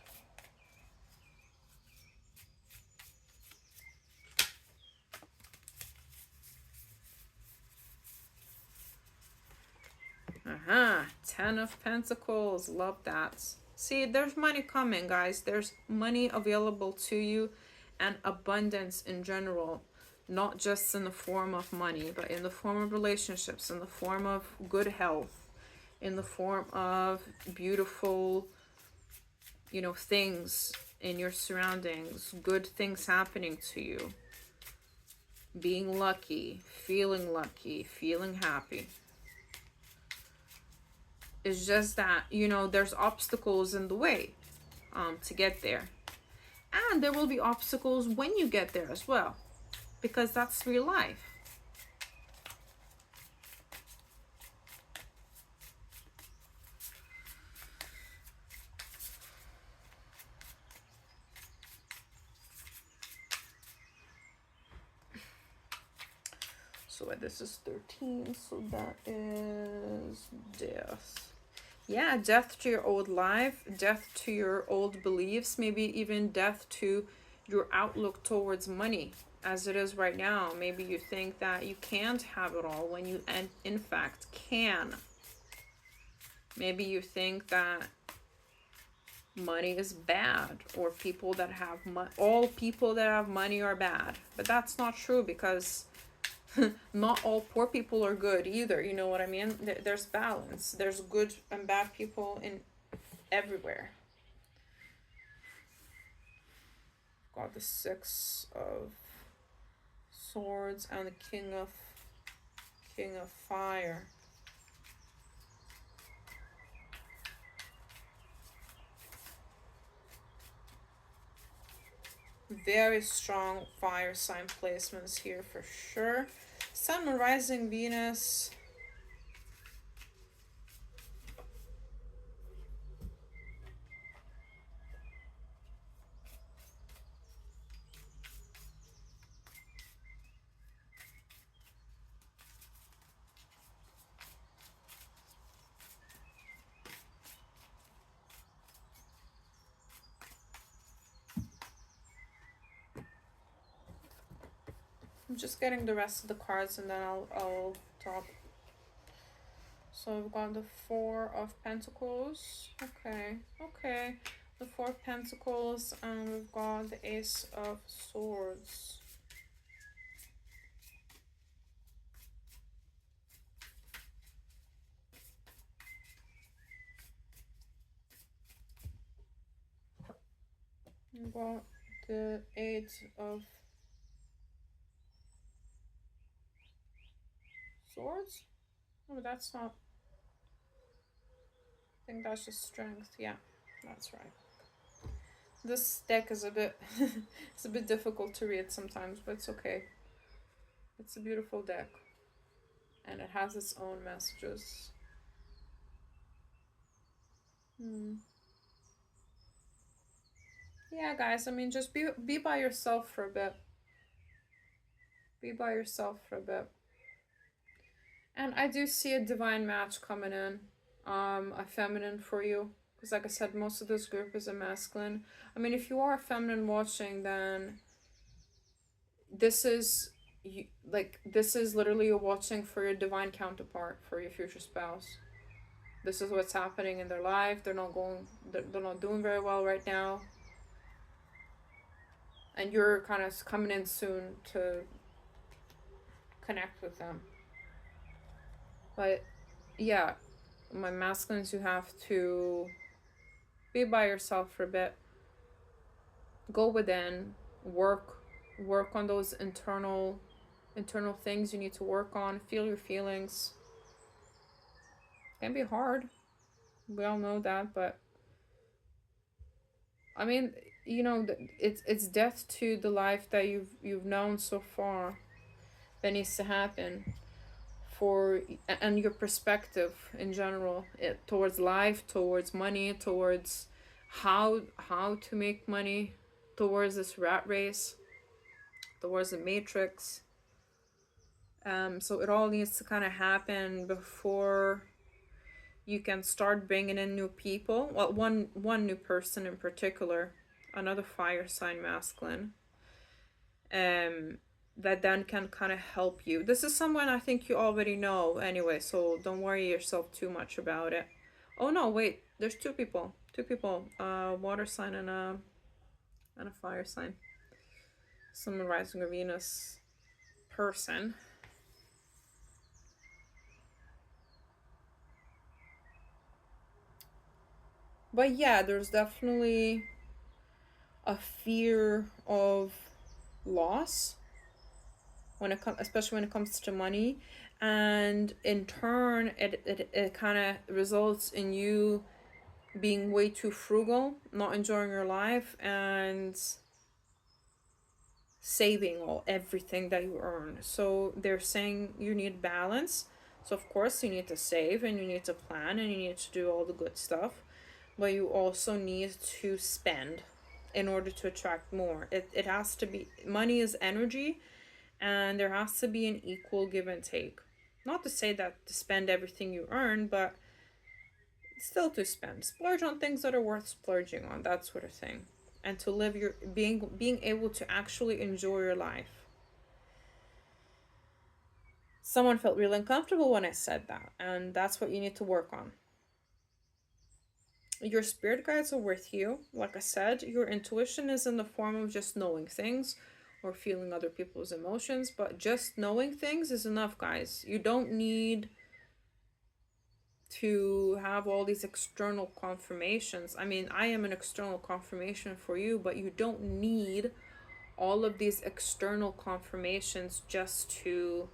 Aha, 10 of Pentacles. Love that. See, there's money coming, guys. There's money available to you and abundance in general. Not just in the form of money, but in the form of relationships, in the form of good health, in the form of beautiful, you know, things in your surroundings, good things happening to you, being lucky, feeling happy. It's just that, you know, there's obstacles in the way to get there. And there will be obstacles when you get there as well, because that's real life. So this is 13, so that is death. Yeah, death to your old life, death to your old beliefs, maybe even death to your outlook towards money as it is right now. Maybe you think that you can't have it all when you in fact can. Maybe you think that money is bad, or people that have all people that have money are bad. But that's not true, because not all poor people are good either. You know what I mean? There's balance. There's good and bad people in everywhere. Got the Six of Swords and the King of Fire. Very strong fire sign placements here for sure. Sun and rising Venus. I'm just getting the rest of the cards and then I'll talk. So we've got the Four of Pentacles. Okay. The Four of Pentacles, and we've got the Ace of Swords. We've got the Eight of Swords. Oh, that's not. I think that's just strength. Yeah, that's right. This deck is a bit it's a bit difficult to read sometimes, but it's okay. It's a beautiful deck, and it has its own messages. Yeah, guys, I mean, just be by yourself for a bit. Be by yourself for a bit. And I do see a divine match coming in, a feminine for you. Because like I said, most of this group is a masculine. I mean, if you are a feminine watching, then this is this is literally you watching for your divine counterpart, for your future spouse. This is what's happening in their life. They're not doing very well right now. And you're kind of coming in soon to connect with them. But yeah, my masculines, you have to be by yourself for a bit. Go within, work on those internal things you need to work on. Feel your feelings. It can be hard. We all know that, but I mean, you know, it's death to the life that you've known so far that needs to happen for, and your perspective in general, towards life, towards money, towards how to make money, towards this rat race, towards the matrix. So it all needs to kind of happen before you can start bringing in new people. Well, one new person in particular, another fire sign masculine, that then can kind of help you. This is someone I think you already know anyway, so don't worry yourself too much about it. Oh no, wait, there's two people, water sign and a fire sign. Sun rising or Venus person. But yeah, there's definitely a fear of loss when it comes, especially when it comes to money, and in turn it kind of results in you being way too frugal, not enjoying your life, and saving everything that you earn. So they're saying you need balance. So of course you need to save, and you need to plan, and you need to do all the good stuff, but you also need to spend in order to attract more. It has to be, money is energy, and there has to be an equal give and take. Not to say that to spend everything you earn, but still to spend. Splurge on things that are worth splurging on, that sort of thing. And to live your being able to actually enjoy your life. Someone felt really uncomfortable when I said that, and that's what you need to work on. Your spirit guides are with you. Like I said, your intuition is in the form of just knowing things or feeling other people's emotions, but just knowing things is enough, guys. You don't need to have all these external confirmations. I mean, I am an external confirmation for you, but you don't need all of these external confirmations just to,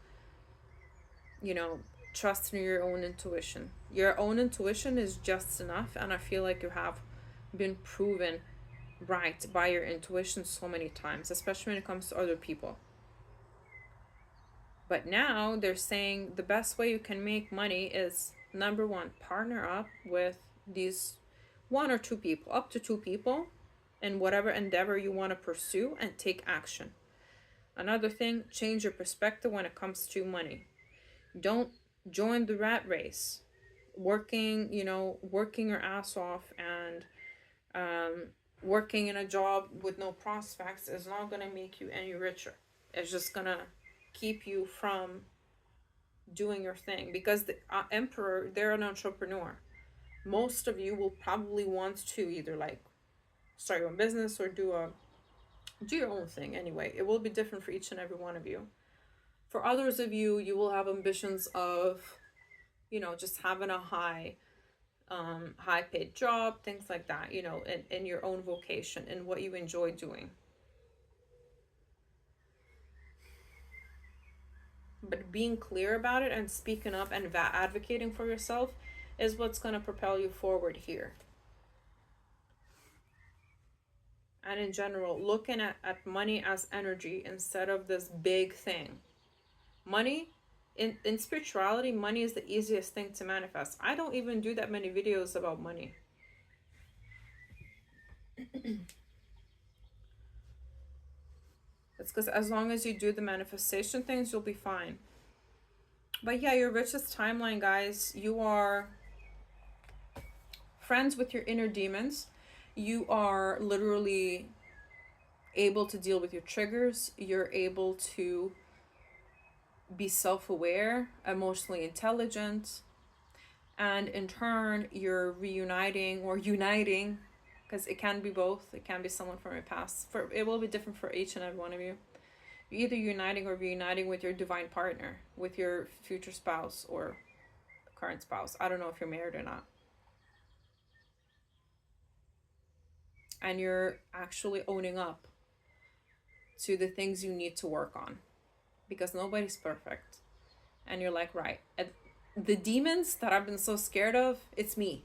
you know, trust in your own intuition. Your own intuition is just enough, and I feel like you have been proven right by your intuition so many times, especially when it comes to other people. But now they're saying the best way you can make money is, number one, partner up with these one or two people, up to two people, in whatever endeavor you want to pursue, and take action. Another thing, change your perspective when it comes to money. Don't join the rat race. Working your ass off and working in a job with no prospects is not going to make you any richer. It's just going to keep you from doing your thing, because the emperor, they're an entrepreneur. Most of you will probably want to either like start your own business or do your own thing. Anyway, it will be different for each and every one of you. For others of you, you will have ambitions of, just having a high paid job, things like that, in your own vocation, in what you enjoy doing. But being clear about it and speaking up and advocating for yourself is what's going to propel you forward here. And in general, looking at money as energy instead of this big thing. Money, in spirituality, money is the easiest thing to manifest. I don't even do that many videos about money. It's because as long as you do the manifestation things, you'll be fine. But yeah, your richest timeline, guys, you are friends with your inner demons. You are literally able to deal with your triggers. You're able to be self-aware, emotionally intelligent, and in turn, you're reuniting or uniting, because it can be both. It can be someone from your past. It will be different for each and every one of you. You're either uniting or reuniting with your divine partner, with your future spouse or current spouse. I don't know if you're married or not. And you're actually owning up to the things you need to work on, because nobody's perfect. And you're like, right, the demons that I've been so scared of, it's me.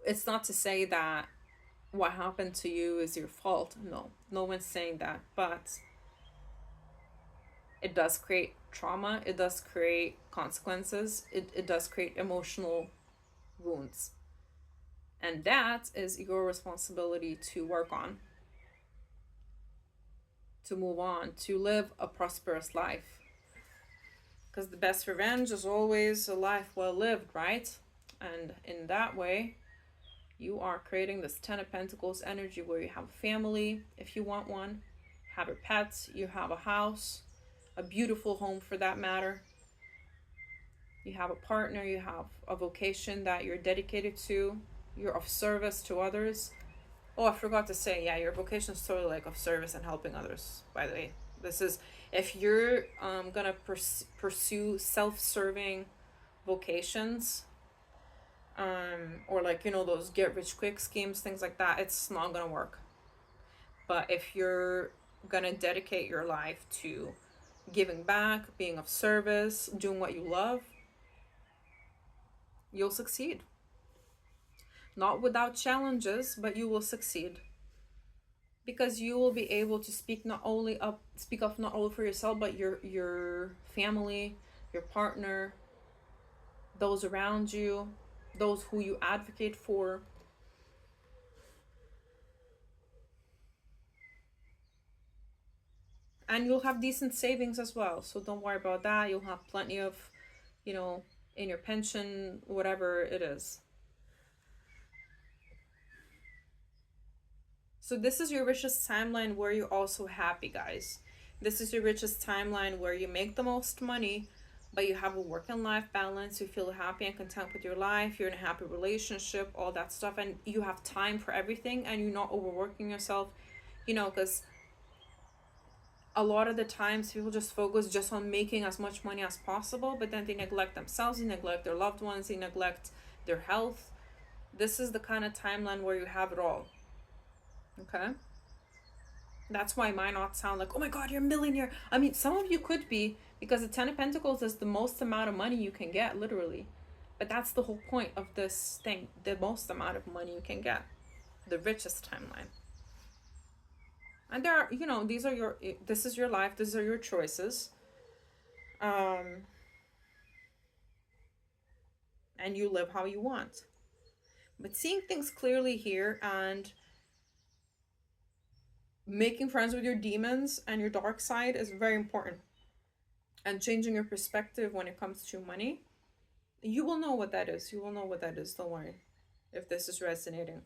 It's not to say that what happened to you is your fault. No one's saying that. But it does create trauma. It does create consequences. It does create emotional wounds. And that is your responsibility to work on, to move on, to live a prosperous life. Because the best revenge is always a life well lived, right? And in that way, you are creating this 10 of Pentacles energy where you have a family, if you want one, have your pets, you have a house, a beautiful home for that matter. You have a partner, you have a vocation that you're dedicated to, you're of service to others. Oh, I forgot to say, yeah, your vocation is totally like of service and helping others, by the way. This is, if you're gonna pursue self-serving vocations, or like, those get rich quick schemes, things like that, it's not gonna work. But if you're gonna dedicate your life to giving back, being of service, doing what you love, you'll succeed. Not without challenges, but you will succeed. Because you will be able to speak up not only for yourself, but your family, your partner, those around you, those who you advocate for. And you'll have decent savings as well, so don't worry about that. You'll have plenty of in your pension, whatever it is. So this is your richest timeline where you're also happy, guys. This is your richest timeline where you make the most money, but you have a work and life balance. You feel happy and content with your life. You're in a happy relationship, all that stuff, and you have time for everything, and you're not overworking yourself. You know, because a lot of the times people just focus just on making as much money as possible, but then they neglect themselves, they neglect their loved ones, they neglect their health. This is the kind of timeline where you have it all. Okay? That's why it might not sound like, oh my god, you're a millionaire. I mean, some of you could be, because the Ten of Pentacles is the most amount of money you can get, literally. But that's the whole point of this thing, the most amount of money you can get. The richest timeline. And there are, you know, this is your life, these are your choices. And you live how you want. But seeing things clearly here and making friends with your demons and your dark side is very important. And changing your perspective when it comes to money, you will know what that is. You will know what that is. Don't worry if this is resonating.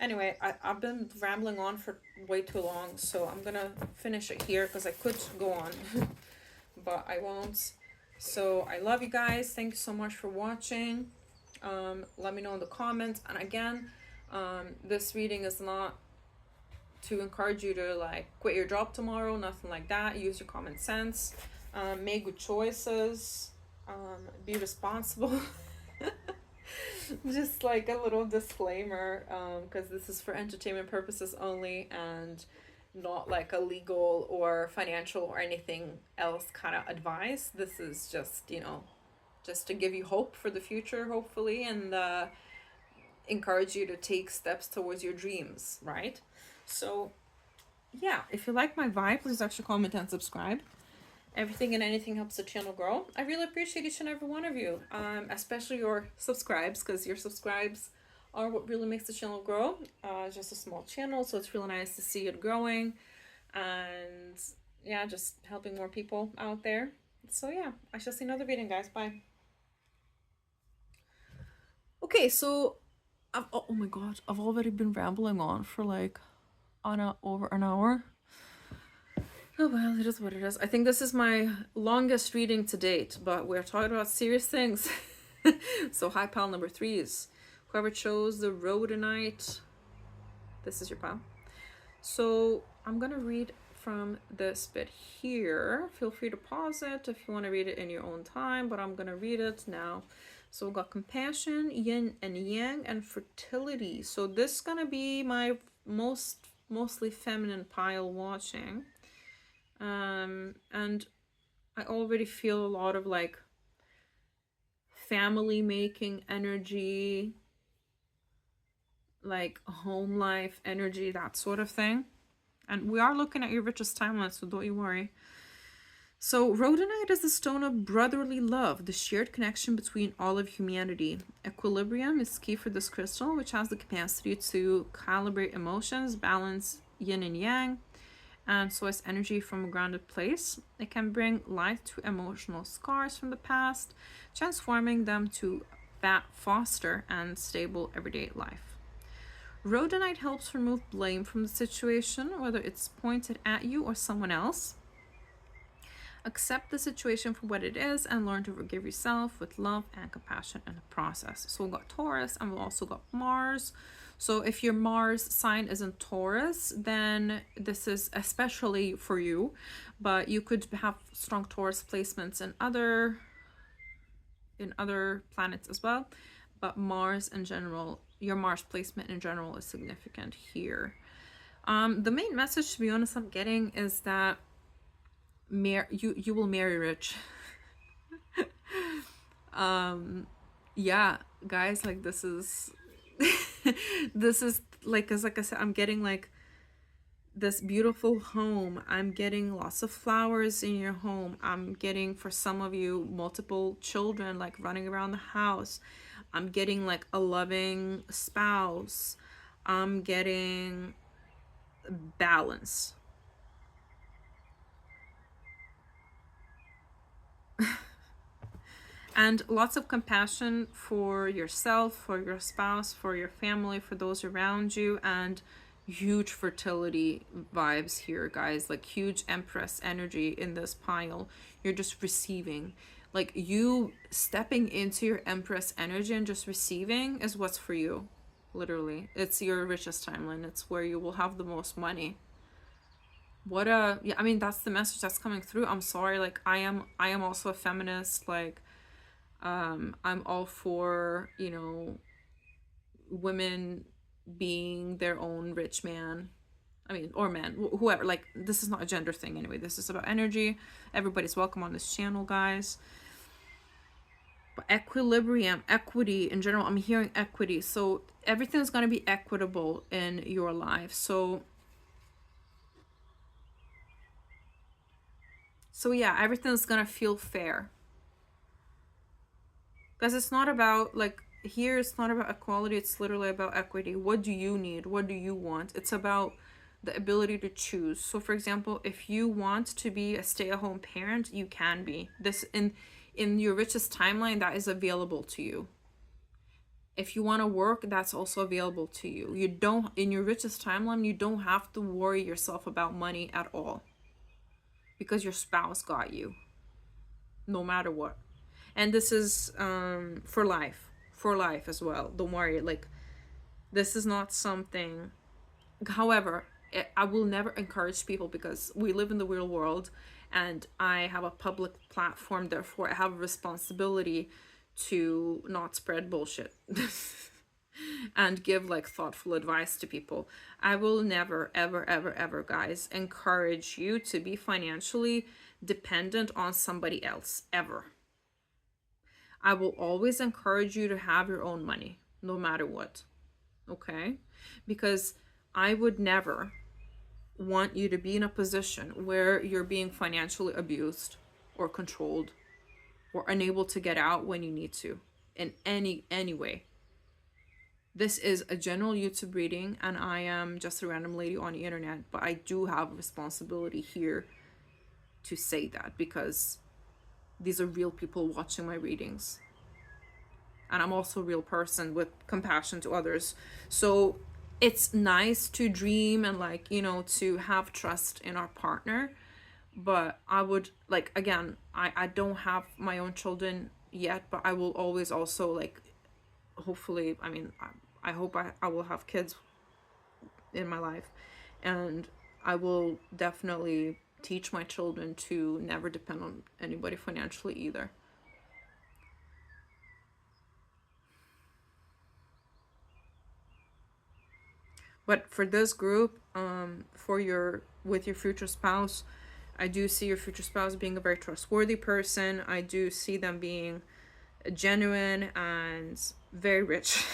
Anyway, I've been rambling on for way too long, so I'm gonna finish it here because I could go on, but I won't. So I love you guys. Thank you so much for watching. Let me know in the comments. And again, this reading is not to encourage you to like quit your job tomorrow, nothing like that. Use your common sense, make good choices, be responsible. Just like a little disclaimer, because this is for entertainment purposes only and not like a legal or financial or anything else kind of advice. This is just, you know, just to give you hope for the future, hopefully, and encourage you to take steps towards your dreams, right? So yeah, if you like my vibe, please actually comment and subscribe. Everything and anything helps the channel grow. I really appreciate each and every one of you, especially your subscribes, because your subscribes are what really makes the channel grow. It's just a small channel, so it's really nice to see it growing, and yeah, just helping more people out there. So yeah, I shall see another video, guys. Bye. Okay, so oh my god, I've already been rambling on for like over an hour. Oh well, it is what it is. I think this is my longest reading to date, but we're talking about serious things. So high pile number 3 is whoever chose the rhodonite. This is your pile. So I'm gonna read from this bit here. Feel free to pause it if you want to read it in your own time, but I'm gonna read it now. So we've got compassion, yin and yang, and fertility. So this is gonna be my mostly feminine pile watching. And I already feel a lot of like family making energy, like home life energy, that sort of thing. And we are looking at your richest timeline, so don't you worry. So rhodonite is the stone of brotherly love, the shared connection between all of humanity. Equilibrium is key for this crystal, which has the capacity to calibrate emotions, balance yin and yang, and source energy from a grounded place. It can bring light to emotional scars from the past, transforming them to foster and stable everyday life. Rhodonite helps remove blame from the situation, whether it's pointed at you or someone else. Accept the situation for what it is and learn to forgive yourself with love and compassion in the process. So we've got Taurus and we've also got Mars. So if your Mars sign is in Taurus, then this is especially for you, but you could have strong Taurus placements in other planets as well. But Mars in general, your Mars placement in general is significant here. The main message, to be honest, I'm getting is that you will marry rich. Yeah, guys, like this is this is like, as like I said, I'm getting like this beautiful home. I'm getting lots of flowers in your home. I'm getting, for some of you, multiple children like running around the house. I'm getting like a loving spouse. I'm getting balance. And lots of compassion for yourself, for your spouse, for your family, for those around you, and huge fertility vibes here, guys. Like huge Empress energy in this pile. You're just receiving. Like you stepping into your Empress energy and just receiving is what's for you. Literally. It's your richest timeline. It's where you will have the most money. Yeah, I mean, that's the message that's coming through. I'm sorry, like I am also a feminist. Like I'm all for, you know, women being their own rich man. I mean, or man, whoever. Like, this is not a gender thing anyway. This is about energy. Everybody's welcome on this channel, guys. But equilibrium, equity in general, I'm hearing equity. So everything's going to be equitable in your life. So yeah, everything's going to feel fair. Because it's not about, like, here it's not about equality, it's literally about equity. What do you need? What do you want? It's about the ability to choose. So for example, if you want to be a stay-at-home parent, you can be. This in your richest timeline, that is available to you. If you want to work, that's also available to you. You don't, in your richest timeline, you don't have to worry yourself about money at all. Because your spouse got you. No matter what. And this is for life as well. Don't worry, like, this is not something. However, I will never encourage people, because we live in the real world and I have a public platform, therefore I have a responsibility to not spread bullshit and give like thoughtful advice to people. I will never ever guys encourage you to be financially dependent on somebody else, ever. I will always encourage you to have your own money, no matter what. Okay? Because I would never want you to be in a position where you're being financially abused or controlled or unable to get out when you need to in any way. This is a general YouTube reading, and I am just a random lady on the internet, but I do have a responsibility here to say that, because these are real people watching my readings. And I'm also a real person with compassion to others. So it's nice to dream and, like, you know, to have trust in our partner. But I would, like, again, I don't have my own children yet, but I will always also, like, hopefully, I mean, I hope I will have kids in my life. And I will definitely teach my children to never depend on anybody financially either. But for this group, with your future spouse, I do see your future spouse being a very trustworthy person. I do see them being genuine and very rich.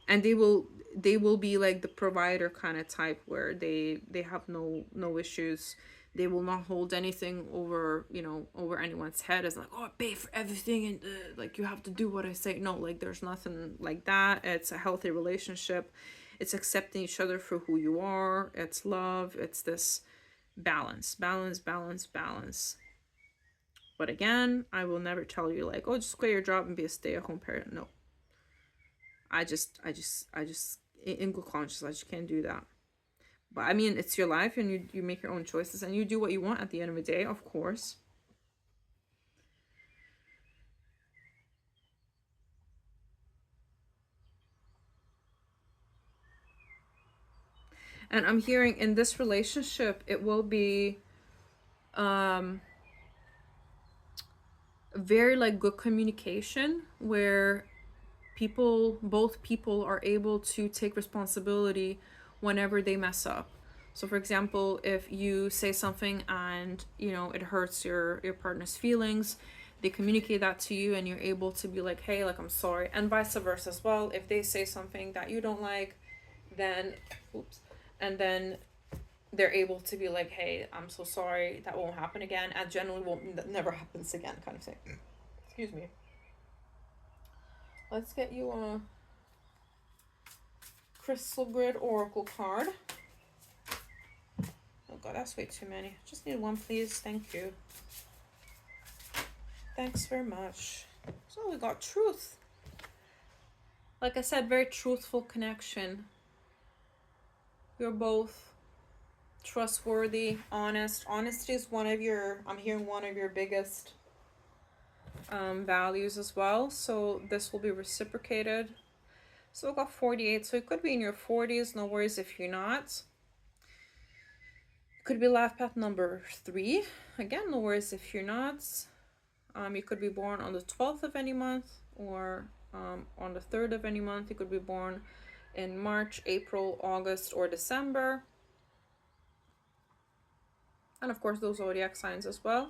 And they will be like the provider kind of type, where they have no issues. They will not hold anything over, you know, over anyone's head as like, oh, I pay for everything and like you have to do what I say. No, like there's nothing like that. It's a healthy relationship. It's accepting each other for who you are. It's love. It's this balance. But again, I will never tell you like, oh, just quit your job and be a stay-at-home parent. No. I just, in good conscience, I just can't do that. But I mean, it's your life, and you make your own choices, and you do what you want at the end of the day, of course. And I'm hearing in this relationship, it will be very like good communication, where both people are able to take responsibility whenever they mess up. So for example, if you say something and, you know, it hurts your partner's feelings, they communicate that to you and you're able to be like, hey, like, I'm sorry. And vice versa as well. If they say something that you don't like, then then they're able to be like, hey, I'm so sorry, that won't happen again, and generally that never happens again, kind of thing. Excuse me. Let's get you a crystal grid oracle card. Oh god, that's way too many. Just need one, please. Thank you. Thanks very much. So we got truth. Like I said, very truthful connection. You're both trustworthy, honest. Honesty is one of your, I'm hearing, one of your biggest values as well. So this will be reciprocated. So we got 48. So it could be in your 40s. No worries if you're not. Could be life path number 3. Again, no worries if you're not. You could be born on the 12th of any month, or on the 3rd of any month. You could be born in March, April, August, or December. And of course those zodiac signs as well.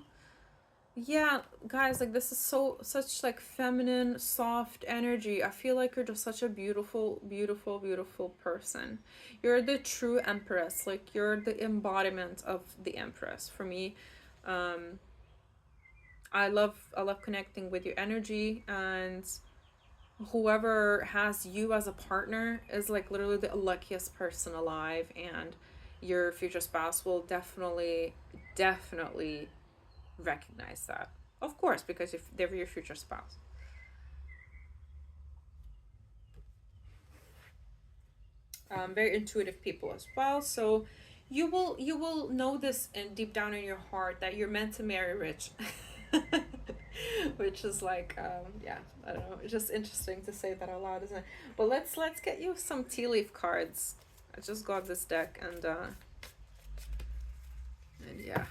Yeah, guys, like this is such like feminine, soft energy. I feel like you're just such a beautiful, beautiful, beautiful person. You're the true empress. Like you're the embodiment of the empress for me. I love connecting with your energy, and whoever has you as a partner is like literally the luckiest person alive, and your future spouse will definitely recognize that, of course, because if they're your future spouse. Very intuitive people as well, so you will know this in deep down in your heart that you're meant to marry rich. Which is like yeah, I don't know, it's just interesting to say that out loud, isn't it? But let's get you some tea leaf cards. I just got this deck, and yeah,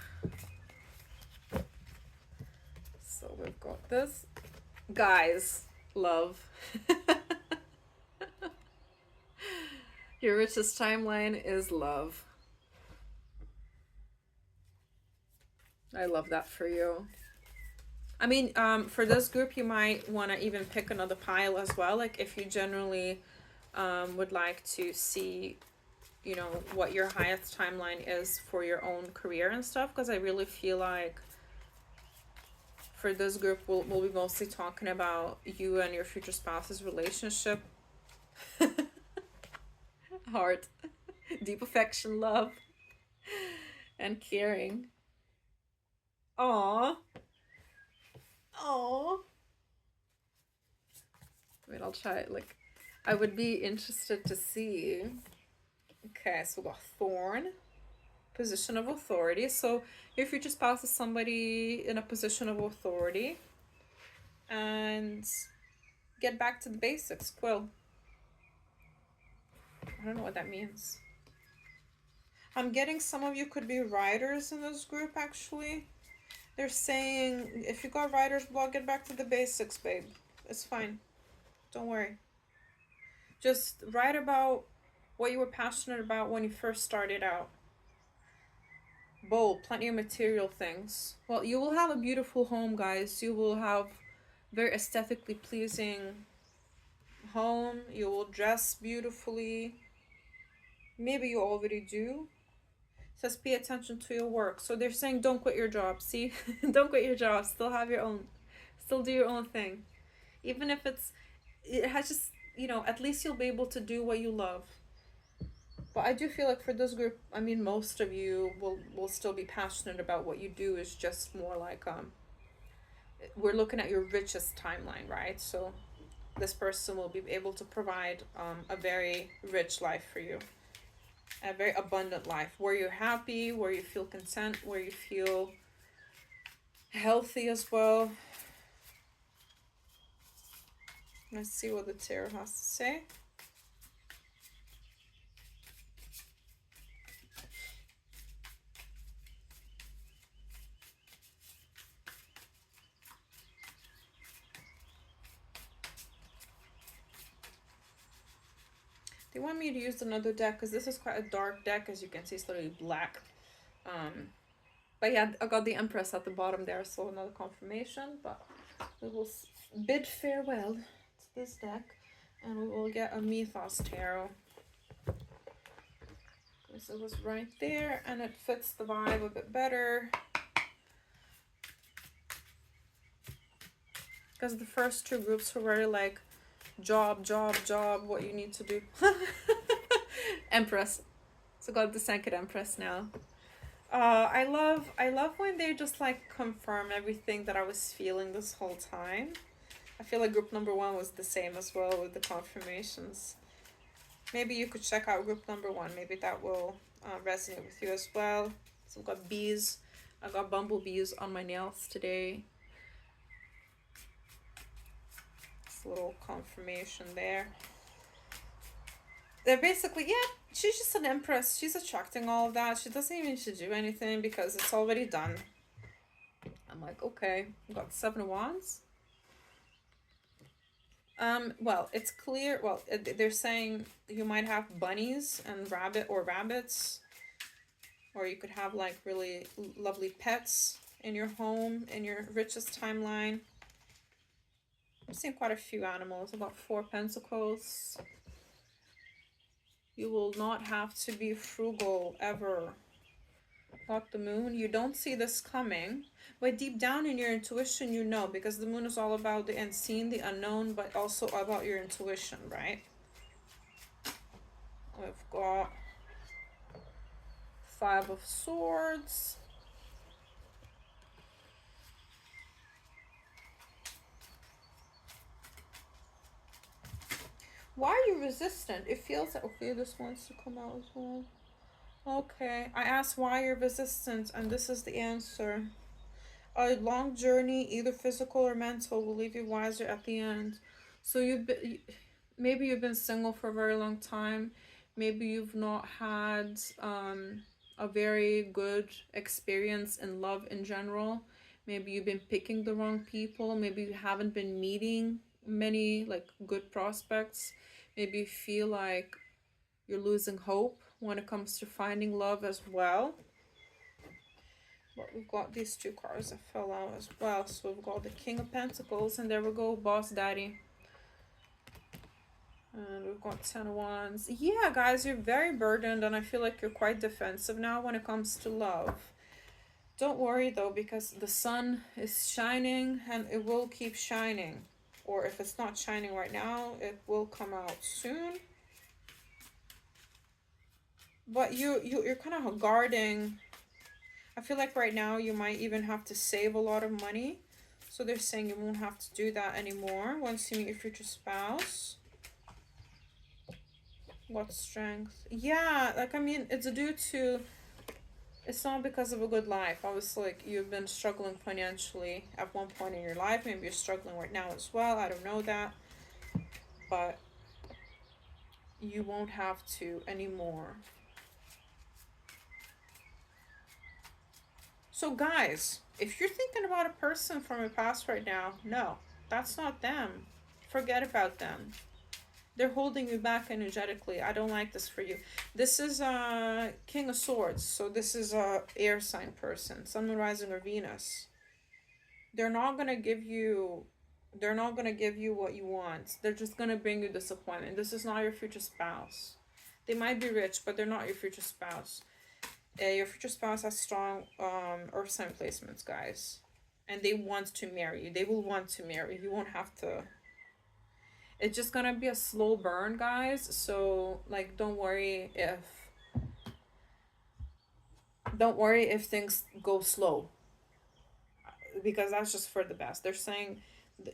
so we've got this, guys, love. Your richest timeline is love. I love that for you. I mean, for this group, you might want to even pick another pile as well. Like if you generally would like to see, you know, what your highest timeline is for your own career and stuff. Because I really feel like for this group, we'll be mostly talking about you and your future spouse's relationship. Heart, deep affection, love, and caring. Aww. Aww. Wait, I'll try it. Like, I would be interested to see. Okay, so we got thorn, position of authority. So your future spouse is somebody in a position of authority. And get back to the basics. Quill. I don't know what that means. I'm getting some of you could be writers in this group, actually. They're saying, if you got writer's block, get back to the basics, babe. It's fine. Don't worry. Just write about what you were passionate about when you first started out. Bold, plenty of material things. Well, you will have a beautiful home, guys. You will have very aesthetically pleasing home. You will dress beautifully. Maybe you already do. It says pay attention to your work. So they're saying don't quit your job. See? Don't quit your job. Still have your own. Still do your own thing. Even if it has just, you know, at least you'll be able to do what you love. But I do feel like for this group, I mean, most of you will still be passionate about what you do. Is just more like we're looking at your richest timeline, right? So this person will be able to provide a very rich life for you, a very abundant life where you're happy, where you feel content, where you feel healthy as well. Let's see what the tarot has to say. They want me to use another deck because this is quite a dark deck. As you can see, it's literally black. But yeah, I got the Empress at the bottom there, so another confirmation. But we will bid farewell to this deck, and we will get a Mythos Tarot. Because it was right there, and it fits the vibe a bit better. Because the first two groups were very like, job, what you need to do. Empress. So got the second Empress now. I love when they just like confirm everything that I was feeling this whole time. I feel like group number one was the same as well with the confirmations. Maybe you could check out group number one. Maybe that will resonate with you as well. So I've got bees. I got bumblebees on my nails today. This little confirmation there. They're basically, yeah, she's just an empress. She's attracting all of that. She doesn't even need to do anything because it's already done. I'm like, okay, I've got 7 of Wands. Well, it's clear. Well, they're saying you might have bunnies and rabbits, or you could have like really lovely pets in your home, in your richest timeline. I'm seeing quite a few animals. About 4 pentacles. You will not have to be frugal ever. Got the moon. You don't see this coming, but deep down in your intuition, you know, because the moon is all about the unseen, the unknown, but also about your intuition, right? We've got 5 of Swords. Why are you resistant? It feels like, okay, this wants to come out as well. Okay, I asked why you're resistant, and this is the answer. A long journey, either physical or mental, will leave you wiser at the end. So maybe you've been single for a very long time. Maybe you've not had a very good experience in love in general. Maybe you've been picking the wrong people. Maybe you haven't been meeting many like good prospects. Maybe you feel like you're losing hope when it comes to finding love as well. But we've got these 2 cards that fell out as well. So we've got the King of Pentacles, and there we go, Boss Daddy. And we've got 10 of Wands. Yeah, guys, you're very burdened, and I feel like you're quite defensive now when it comes to love. Don't worry, though, because the sun is shining, and it will keep shining. Or if it's not shining right now, it will come out soon. But you're kind of guarding. I feel like right now you might even have to save a lot of money. So they're saying you won't have to do that anymore once you meet your future spouse. What strength? Yeah, like, I mean, it's due to, it's not because of a good life. Obviously, like, you've been struggling financially at one point in your life. Maybe you're struggling right now as well. I don't know that. But you won't have to anymore. So guys, if you're thinking about a person from your past right now, no, that's not them. Forget about them. They're holding you back energetically. I don't like this for you. This is a King of Swords. So this is a air sign person. Sun, Moon, Rising, or Venus. They're not going to give you what you want. They're just going to bring you disappointment. This is not your future spouse. They might be rich, but they're not your future spouse. Your future spouse has strong earth sign placements, guys. And they want to marry you. They will want to marry you. You won't have to. It's just gonna be a slow burn, guys. So, like, don't worry if things go slow, because that's just for the best. They're saying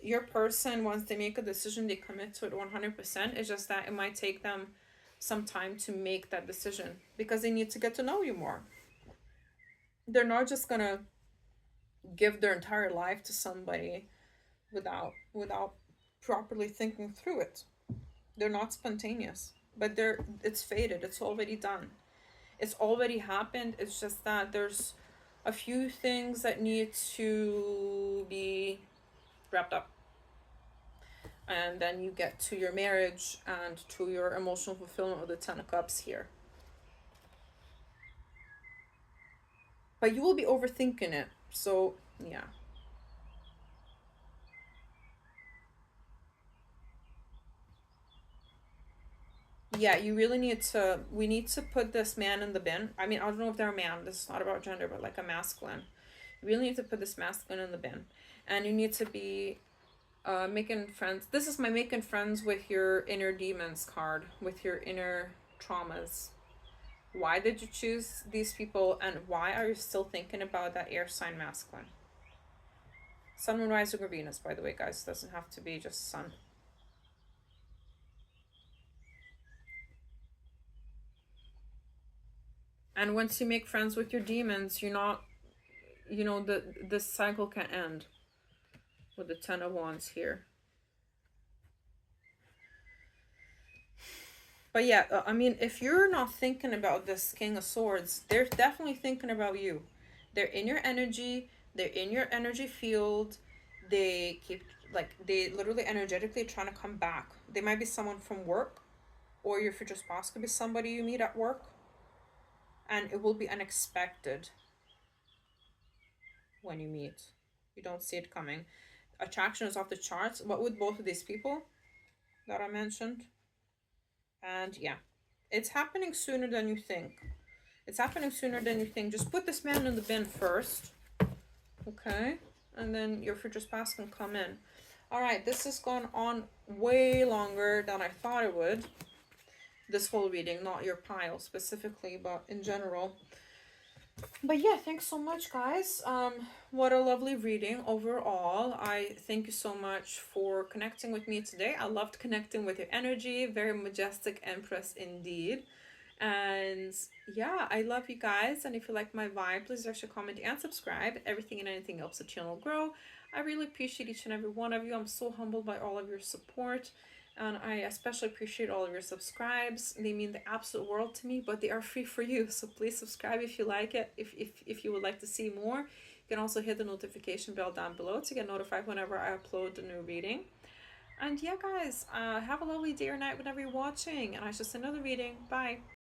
your person, once they make a decision, they commit to it 100%. It's just that it might take them some time to make that decision because they need to get to know you more. They're not just gonna give their entire life to somebody without properly thinking through it. They're not spontaneous, but it's fated. It's already done. It's already happened. It's just that there's a few things that need to be wrapped up. And then you get to your marriage and to your emotional fulfillment with the 10 of Cups here. But you will be overthinking it. So, yeah. Yeah, you really need to, we need to put this man in the bin. I mean, I don't know if they're a man. This is not about gender, but like a masculine. You really need to put this masculine in the bin. And you need to be making friends. This is my making friends with your inner demons card, with your inner traumas. Why did you choose these people, and why are you still thinking about that air sign masculine? Sun, moon, rising, or Venus, by the way, guys. It doesn't have to be just sun. And once you make friends with your demons, you're not, the cycle can end with the Ten of Wands here. But yeah, I mean, if you're not thinking about this King of Swords, they're definitely thinking about you. They're in your energy, they're in your energy field. They keep, like, they literally energetically trying to come back. They might be someone from work, or your future spouse could be somebody you meet at work, and it will be unexpected when you meet. You don't see it coming. Attraction is off the charts. What with both of these people that I mentioned? And yeah, it's happening sooner than you think. It's happening sooner than you think. Just put this man in the bin first. Okay? And then your future spouse can come in. Alright, this has gone on way longer than I thought it would. This whole reading, not your pile specifically, but in general. But yeah, thanks so much, guys. What a lovely reading overall. I thank you so much for connecting with me today. I loved connecting with your energy. Very majestic Empress indeed. And yeah, I love you guys. And if you like my vibe, please actually comment and subscribe. Everything and anything helps the channel grow. I really appreciate each and every one of you. I'm so humbled by all of your support. And I especially appreciate all of your subscribes. They mean the absolute world to me, but they are free for you. So please subscribe if you like it. If you would like to see more, you can also hit the notification bell down below to get notified whenever I upload a new reading. And yeah, guys, have a lovely day or night whenever you're watching. And I shall see another reading. Bye.